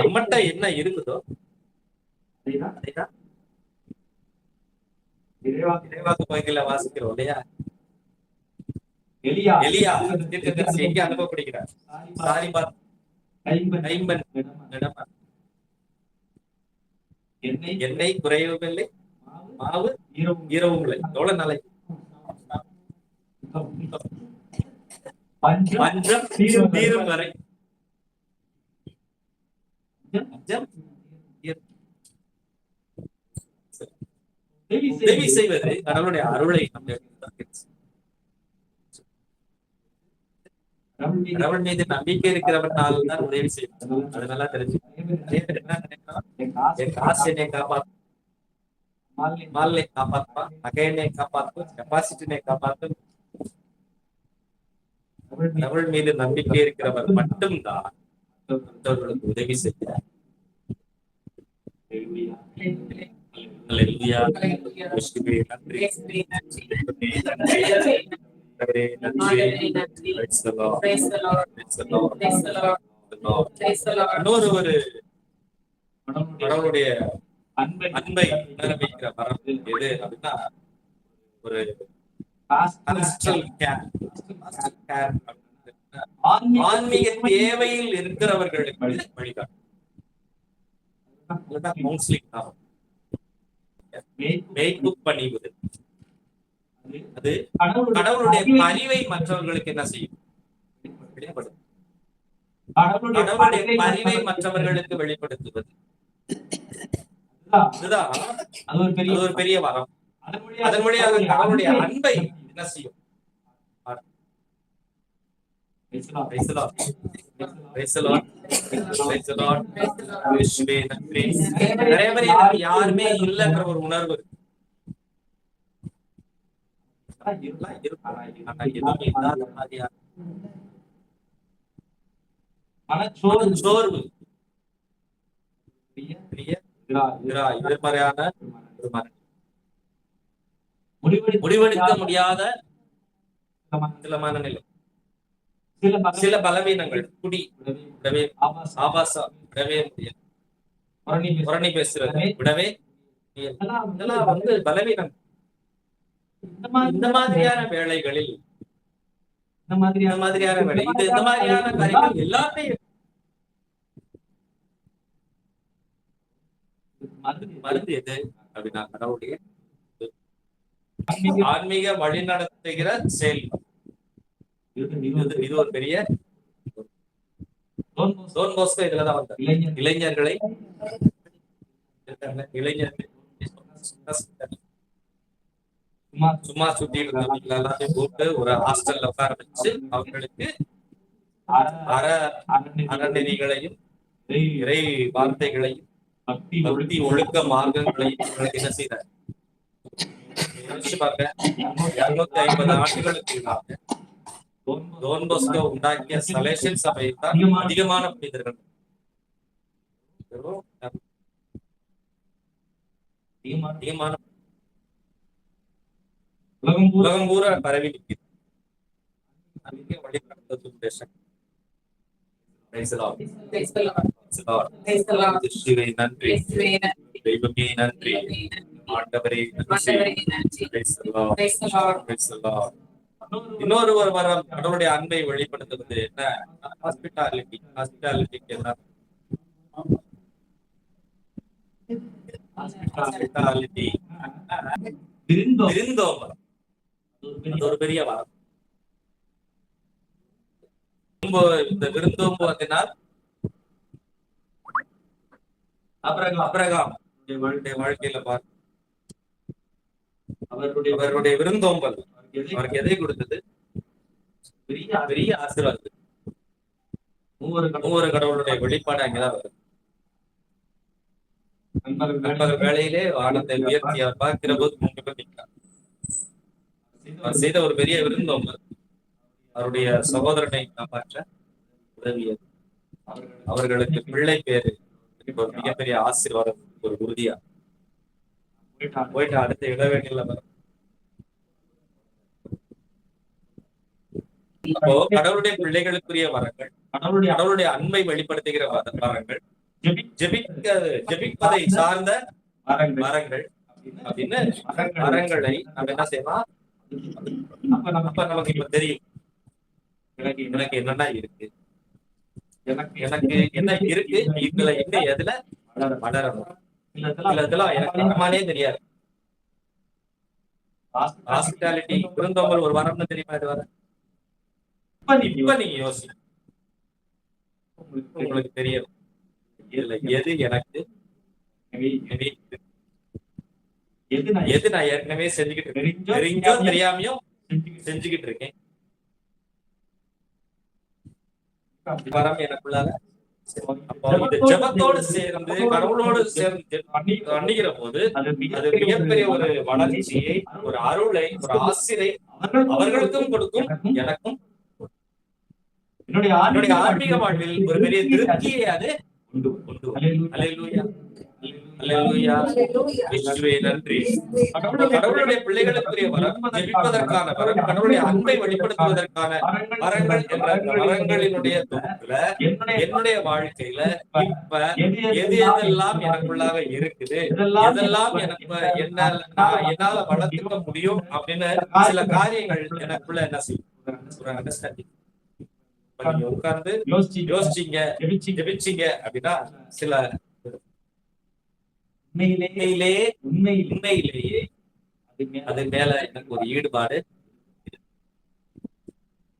நம்மகிட்ட என்ன இருக்குதோ அதைதான் இறைவாக்கு பகுதியில வாசிக்கிறோம் இல்லையா? எலியா தீர்க்கதரிசி எங்க அனுப்பப்படுகிறார்? சாரிபாத் ஐம்பன் எண்ணெய் குறையவும் இல்லை, மாவு ஈரவும் இல்லை. எவ்வளவு நாளைக்கு? பஞ்சம் தீரும் வரை. உதவி செய்வது கடவுளுடைய அருளை கடவுள் மீது நம்பிக்கை இருக்கிறவனால தான் உதவி செய்யும். அதனால தெரிஞ்சு என் காசு என்னை காப்பாற்றும், மாலை காப்பாற்றுவா, நகையை காப்பாற்றும், கெப்பாசிட்டினை காப்பாற்றும். கடவுள் மீது நம்பிக்கை இருக்கிறவர் மட்டும்தான் மற்றவர்களுக்கு உதவி செய்கிறார். இன்னொரு ஒரு கடவுளுடைய அன்பை உணர வைக்கிற மரம் எது அப்படின்னா, ஒரு ஆன்மீக தேவையில் இருக்கிறவர்களுக்கு வழிகாட்டும். பணிவது அது கடவுளுடைய பரிவை மற்றவர்களுக்கு என்ன செய்யும்? வெளிப்படுத்தும். கடவுளுடைய பரிவை மற்றவர்களுக்கு வெளிப்படுத்துவது அதுதான் அது ஒரு பெரிய வரம். அதன் வழியாக கடவுளுடைய அன்பை என்ன செய்யும்? நிறைய பேர் யாருமே இல்லைன்ற ஒரு உணர்வு சோர்வு எதிர்மறையான முடிவெடுக்க முடியாத சில மனநிலை, சில பலவீனங்கள், குடி விடவே, ஆபாசம் விடவே முடியாது, புரணி பேசுறது விடவே இதெல்லாம் வந்து பலவீனம். இந்த மாதிரியான வேலைகளில் இந்த மாதிரியான வேலை இது இந்த மாதிரியான காரியங்கள் எல்லாத்தையும் மருந்து எது அப்படின்னா கடவுளுடைய ஆன்மீக வழி நடத்துகிற செயல். இது ஒரு பெரிய டோன் போஸ்கோ இதுலதான் வந்த இளைஞர்களை சும்மா சுத்தி இருந்தவங்க எல்லாத்தையும் கூப்பிட்டு ஒரு ஹாஸ்டல்ல உட்கார வச்சு அவங்களுக்கு அறநெறிகளையும் இறை வார்த்தைகளையும் பக்தி ஒழுக்க மார்க்கங்களையும் என்ன செய்யறாரு? பாருங்க, 250 ஆண்டுகளுக்கு டோன் போஸ்கோ உண்டாக்கிய சலேசியன் சபை தான் அதிகமான புனிதர்கள் அதிகமான உலகம் பூரா பரவி நிற்கிறது. நன்றி தெய்வமே, நன்றி ஆண்டவரே, இன்னொரு ஒரு வரம் கடவுளுடைய அன்பை வெளிப்படுத்துவது என்ன? ஹாஸ்பிட்டாலிட்டி. ஹாஸ்பிட்டாலிட்டிக்கு என்ன? ஹாஸ்பிட்டாலிட்டி விருந்தோம்பல். ஒரு பெரிய வரம். இந்த விருந்தோம்புவதனால் அப்ரகாம் வாழ்க்கையில பார்க்க அவருடைய விருந்தோம்பல் அவருக்கு எதை கொடுத்தது? பெரிய ஆசீர்வாதம். ஒவ்வொரு கடவுளுடைய வெளிப்பாடு அங்கதான் வருது. நண்பர்கள் வேளையிலே வானத்தை உயர்த்தி அவர் பார்க்கிற போது முன்னுக்கு நிற்கிறார். அவர் செய்த ஒரு பெரிய விருந்தோம்பல் அவருடைய சகோதரனை காப்பாற்ற உதவியது. அவர்களுக்கு பிள்ளை பேரு ஒரு மிகப்பெரிய ஆசீர்வாதம், ஒரு உறுதியா போயிட்டு அடுத்த இடைவெளியில வரும். அப்போ கடவுளுடைய பிள்ளைகளுக்குரிய வரங்கள், கடவுளுடைய அன்பை வெளிப்படுத்துகிற வரங்கள், ஜெபிப்பதை சார்ந்த வரங்கள் அப்படின்னு வரங்களை நம்ம என்ன செய்யலாம்? அப்ப நமக்கு இப்ப தெரியும் எனக்கு என்னன்னா இருக்கு, எனக்கு என்ன இருக்கு, இதுல என்ன எதுல வளரணும், இதெல்லாம் எனக்கு வரமானே தெரியாது. ஹாஸ்பிட்டாலிட்டி விருந்தோம்பல் ஒரு வரம்னு தெரியுமா? இது வர இப்ப நீங்க யோசி, உங்களுக்கு தெரியும் இதுல எது எனக்கு, எது நான் ஏற்கனவே செஞ்சுக்கிட்டு இருக்கேன், தெரிஞ்சோ தெரியாமையோ செஞ்சுக்கிட்டு இருக்கேன். வரம் எனக்குள்ளாக அப்போ இந்த ஜெபத்தோடு சேர்ந்து கடவுளோடு சேர்ந்து பண்ணிக்கிற போது அது மிகப்பெரிய ஒரு வளர்ச்சியை, ஒரு அருளை, ஒரு ஆசிரை அவர்களுக்கும் கொடுக்கும், எனக்கும் என்னுடைய ஆன்மீக வாழ்வில் ஒரு பெரிய திருப்தியை அது கொண்டு வரும். அல்லேலூயா, அல்லேலூயா. இயேசுவே நன்றி. கடவுளுடைய பிள்ளைகளுக்குரிய வரம், ஜெபிப்பதற்கான வரம், கடவுளுடைய அன்பை வெளிப்படுத்துவதற்கான வரங்கள் என்ற வரங்களினுடைய தொகுப்புல என்னுடைய வாழ்க்கையில இப்ப எது எதெல்லாம் எனக்குள்ளாக இருக்குது, எதெல்லாம் எனக்கு என்னால வளர்த்துக்க முடியும் அப்படின்னு சில காரியங்கள் எனக்குள்ள என்ன செய்யும், ஒரு அண்டர்ஸ்டாண்டிங். நீங்க உட்கார்ந்து யோசிச்சீங்க, ஜெபிச்சீங்க அப்படின்னா சில உண்மையிலேயே அது மேல எனக்கு ஒரு ஈடுபாடு,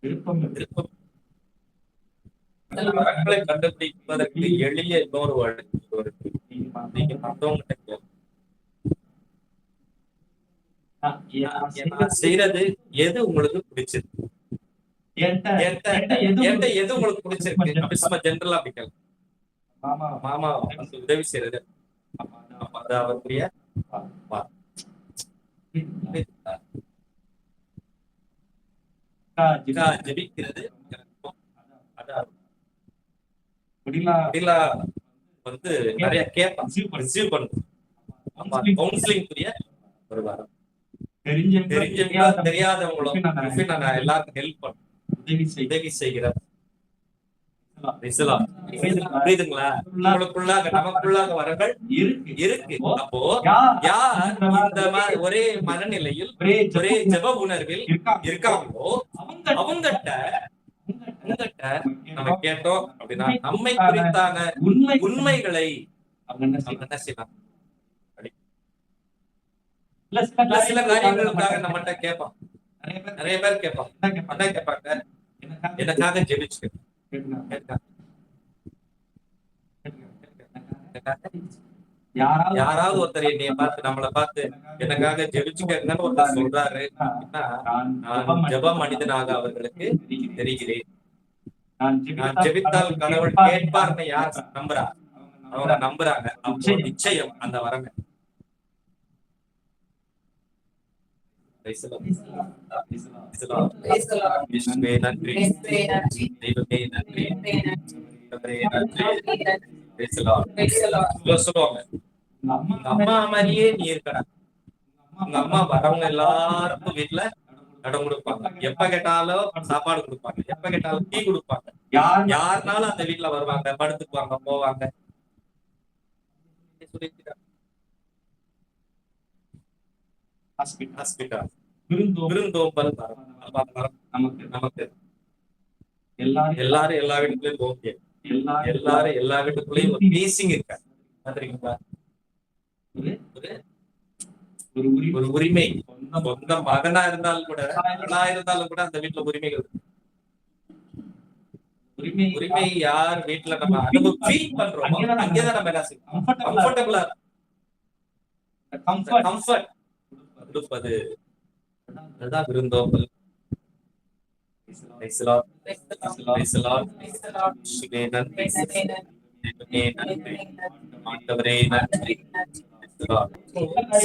விருப்பம். வரங்களை கண்டுபிடிப்பதற்கு எளிய இன்னொரு வழி, நீங்க மற்றவங்க செய்யறது எது உங்களுக்கு பிடிச்சிருக்கு, என்கிட்ட எது உங்களுக்கு பிடிச்சிருக்கு அப்படி சும்மா ஜெனரலா அப்படி கேள்வி. மாமா உதவி செய்யறது அது அவருடைய ஜெபிக்கிறது வந்து நிறைய கேட்பான், ரிசீவ் பண்ணும். கவுன்சிலிங் ஒரு வாரம் தெரியாதவங்களும் நான் எல்லாருக்கும் ஹெல்ப் பண்ணும், உதவி செய்கிறேன். புரியுதுங்களா? உங்களுக்குள்ளாக நமக்குள்ளாக வரங்கள் இருக்கு. அப்போ யார் இந்த ஒரே மனநிலையில் ஒரே ஜெப உணர்வில் இருக்காங்களோ அவங்ககிட்ட நம்ம கேட்டோம் அப்படின்னா நம்மை குறித்தான உண்மைகளை என்ன செய்யலாம்? சில காரியங்களுக்காக நம்மகிட்ட கேட்பான், நிறைய பேர் கேட்பான், அதான் கேட்பாங்க எனக்காக ஜெபிச்சு யாராவது ஒருத்தர் என்னைய பார்த்து நம்மளை பார்த்து எனக்காக ஜெபிச்சுக்கன்னு ஒருத்தர் சொல்றாரு அப்படின்னா நான் ஜெப மனிதனாக அவர்களுக்கு தெரிகிறேன். நான் ஜெபித்தால் கடவுள் கேட்பார்னு யார் நம்புறா? அவங்க நம்புறாங்க. அப்போ நிச்சயம் அந்த வரங்க. நன்றி தெய்வமே, நன்றி. சொல்லுவாங்க அம்மா மாதிரியே நீ இருக்கடா. உங்க அம்மா வரவங்க எல்லாருக்கும் வீட்டுல இடம் கொடுப்பாங்க, எப்ப கேட்டாலும் சாப்பாடு கொடுப்பாங்க, எப்ப கேட்டாலும் டீ கொடுப்பாங்க. யாருனாலும் அந்த வீட்டுல வருவாங்க, படுத்துக்குவாங்க, போவாங்க. விருந்தோம்பல் நமக்கு எல்லாரும் எல்லா வீட்டுக்குள்ளயும் போக முடியாது. எல்லாரும் எல்லா வீட்டுக்குள்ளயும் ஒரு பேசிங் இருக்காங்க. ஒரு உரிமை, சொந்த மகனா இருந்தாலும் கூட அந்த வீட்டுல உரிமைகள், உரிமை யார் வீட்டுல நம்ம ஃபீல் பண்றோமோ அங்கேதான் நம்ம என்ன செய்யணும், கம்ஃபர்டபுளா கம்ஃபர்ட் கொடுப்பது அதுதான் விருந்தோம்பல். Praise the Lord. Praise the Lord. இயேசுவே நன்றி. தேவனே நன்றி. ஆண்டவரே நன்றி. Praise the Lord.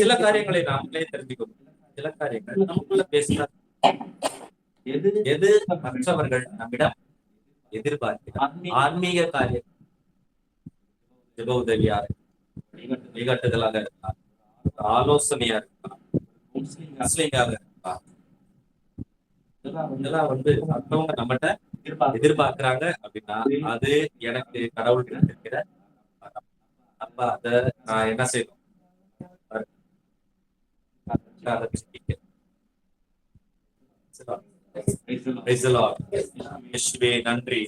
சில காரியங்களை நாமளே தெரிஞ்சுக்கணும். சில காரியங்கள் நமக்குள்ள பேசினார் எது மற்றவர்கள் நம்மிடம் எதிர்பார்க்கிறார். ஆன்மீக காரியம், ஜெப உதவியா இருக்கலாம், வழிகாட்டுதலாக இருக்கலாம், ஆலோசனையா இருக்கலாம், கவுன்சிலிங்காக இருக்கலாம். இதெல்லாம் மற்றவங்க நம்மகிட்ட எதிர்பார்க்கிறாங்க அப்படின்னா அது எனக்கு கடவுள் இருக்கிற வரம். அப்ப அத நான் என்ன செய்யணும்? Praise the Lord. இயேசுவே நன்றி.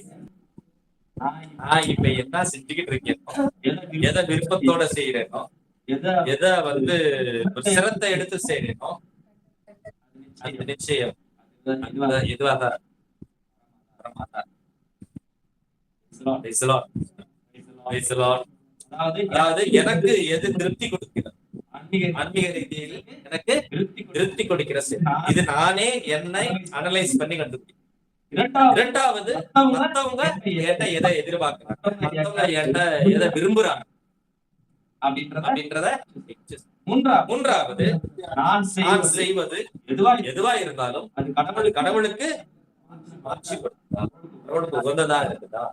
நான் இப்ப என்ன செஞ்சுக்கிட்டு இருக்கேனோ, எதை விருப்பத்தோட செய்யறேனோ, எதை ஒரு சிரத்தை எடுத்து செய்யறேனோ, அது நிச்சயம் இதுவாதான். Praise the Lord. Praise the Lord. அதாவது எனக்கு எது திருப்தி கொடுக்கிறது, ஆன்மீக ரீதியில் எனக்கு திருப்தி கொடுக்கிற செயல். இது நானே என்னை அனலைஸ் பண்ணி கண்டுபிடிக்கிறேன். இரண்டாவது, மத்தவங்க என்ன எதை எதிர்பார்க்கிறாங்க, மத்தவங்க என்ன எதை விரும்புறாங்க அப்படின்றத. மூன்றாவது, நான் செய்வது எதுவா இருந்தாலும் அது கடவுளுக்கு கடவுளுக்கு உகந்ததா இருக்குதா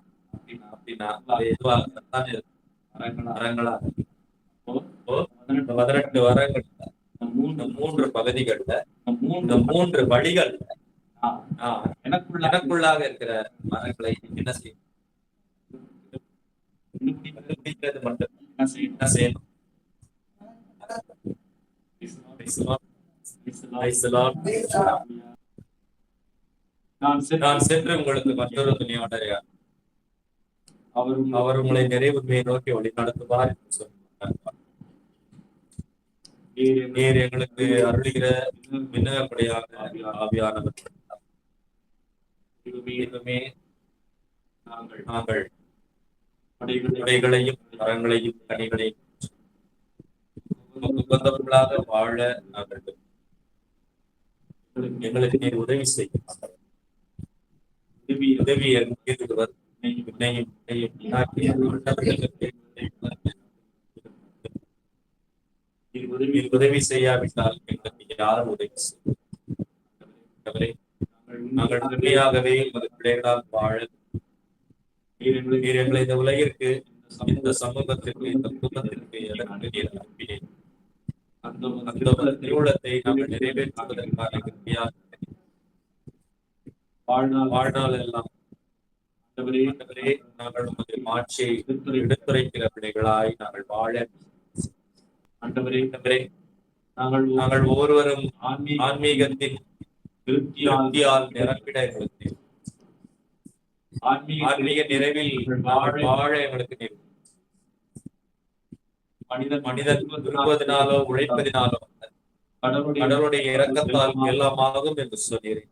அப்படின்னா எதுவா வரங்களா 18 வரங்கள், 3 பகுதிகள்ல, 3 வழிகள் எனக்குள்ளாக இருக்கிற மரங்களை என்ன செய்யும்? மட்டும் என்ன செய்யணும்? நான் சென்று உங்களுக்கு மற்றொரு துணியோட அவர் உங்களை நிறைவுமையை நோக்கி வழி நடத்துவார் என்று சொன்னார். நீர் எங்களுக்கு அருளுகிற விண்ணகப்படியாக ஆவியானவர் நாங்கள் படைகளையும் மரங்களையும் கனிகளையும் உகந்தவர்களாக வாழ நாங்கள் எங்களுக்கு நீர் உதவி செய்யும். உதவி என்கிறவர் உதவி செய்யாவிட்டால் எங்களுக்கு யாரும் உதவி செய்யும். நாங்கள் உண்மையாகவே உமது பிள்ளைகளால் வாழ நீர் எங்களை இந்த உலகிற்கு, இந்த சமூகத்திற்கு, இந்த குடும்பத்திற்கு எதற்கு நீர் அனுப்பினேன். அந்த திருவுளத்தை நாங்கள் நிறைவேற்றுவதற்கான கிருபையாக வாழ்நாள் எல்லாம் நாங்கள் உமது மாட்சியை எடுத்துரைக்கிற பிள்ளைகளாய் நாங்கள் வாழ நாங்கள் ஒவ்வொருவரும் ஆன்மீகத்தின் திருப்தியால் நிரப்பிட எங்களுக்கு ஆன்மீக நிறைவில் வாழ எங்களுக்கு மனிதன் விரும்புவதனாலோ உழைப்பதினாலோ கடவுளுடைய இரக்கத்தால் எல்லாமாகும் என்று சொன்னீர்கள்.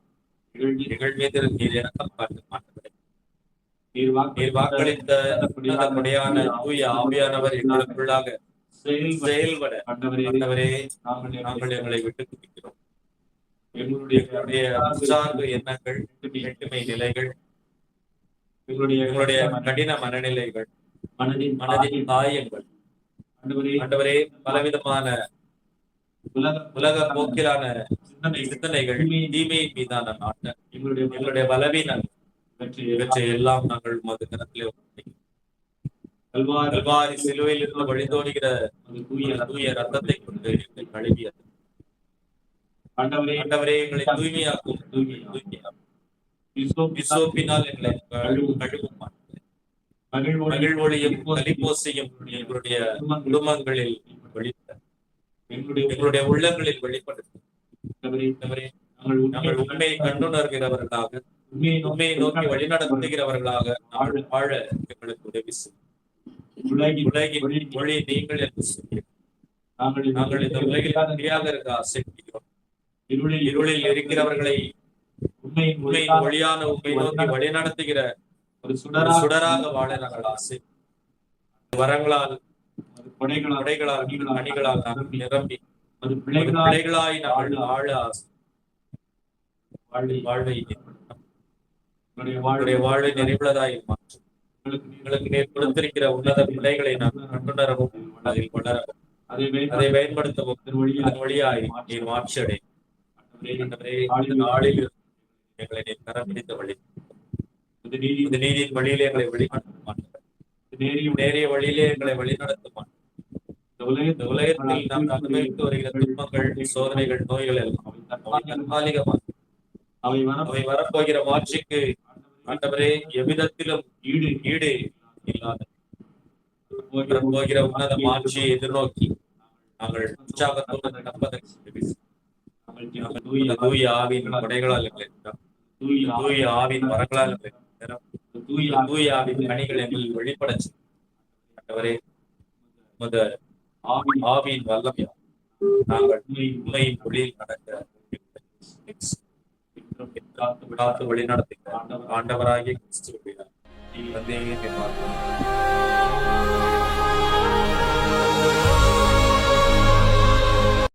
நிகழ்மீது நீர் இரக்கம் காட்ட மாட்டீர்கள். நீர் வாக்களித்த முறையான தூய ஆவியானவர் எங்களுக்குள்ளாக செயல்பட ஆண்டவரே நாங்கள் எங்களை விட்டு குடிக்கிறோம். எங்களுடைய உற்சார்பு எண்ணங்கள், எட்டுமை நிலைகள், எங்களுடைய கடின மனநிலைகள், மனதின் காயங்கள் ஆண்டவரே பலவிதமான உலக போக்கிலான சிந்தனைகள், தீமையின் மீதான நாட்டம், எங்களுடைய பலவீனம், இவற்றை எல்லாம் நாங்கள் உமது கரத்திலே கல்வாரி சிலுவையில் இருந்து வழிந்தோடுகிற தூய ரத்தத்தை கொண்டு எங்களை கழுவியது. ஆண்டவரே எங்களை தூய்மையாக்கும். விசோப்பினால் எங்களை கழுவும். மகிழ்வொழியும் கலிப்போசையும் எங்களுடைய குடும்பங்களில் எங்களுடைய உள்ளங்களில் வெளிப்படுத்தும். நாங்கள் உண்மையை கண்டுணர்கிறவர்களாக, உண்மையை நோக்கி வழிநடத்துகிறவர்களாக நாங்கள் வாழ எங்களுக்கு உதவி செய்யும். உலகின் மொழி நீங்கள் என்று சொல்லி நாங்கள் இந்த உலகில் நன்றியாக இருக்க ஆசைப்படுகிறோம். இருளில் இருக்கிறவர்களை உண்மையின் மொழியான உண்மை நோக்கி வழிநடத்துகிற ஒரு சுடராக வாழ நாங்கள் ஆசை. வரங்களால், கொடைகளால், அணிகளால் நாங்கள் நிரம்பி அது உமது பிள்ளைகளாய் நாங்கள் வாழ வாழ்வை உங்களுடைய வாழ்வை நிறைவுள்ளதாய் மாற்றும். எங்களுக்கு நீர் கொடுத்திருக்கிற உன்னத பிள்ளைகளை நாம் கண்டுணரவும் அதில் வளரவும் அதை பயன்படுத்தவும் அதன் வழியாய் நீர் மாற்றடை. இந்த நாளில் எங்களை நீர் கரம் பிடித்த வழி இந்த நீதியின் வழியிலே எங்களை வழிநடத்தும். நேரிய வழியிலே எங்களை வழிநடத்தும். இந்த உலகத்தில் நாம் அனுபவித்து வருகிற துன்பங்கள், சோதனைகள், நோய்கள் எல்லாம் தற்காலிகமாக அவை வரப்போகிற மாட்சிக்கு ஆண்டவரே எவ்விதத்திலும் ஈடு இல்லாத வரப்போகிற உன்னத மாட்சியை எதிர்நோக்கி நாங்கள் உற்சாகத்தோடு நடப்பதற்கு தூய ஆவின் கொடைகளால் எங்களை தூய ஆவின் வரங்களால் எங்களை தூய ஆவின் கனிகள் எங்களில் வெளிப்பட ஆண்டவரே உமது ஆவியின் வல்லமையா நாங்கள் உண்மையின் ஒளியில் நடக்க காத்து வழி நடத்துகிறார் ஆண்டவராகிய கிறிஸ்துவின் தந்தையை பார்க்கிறோம்.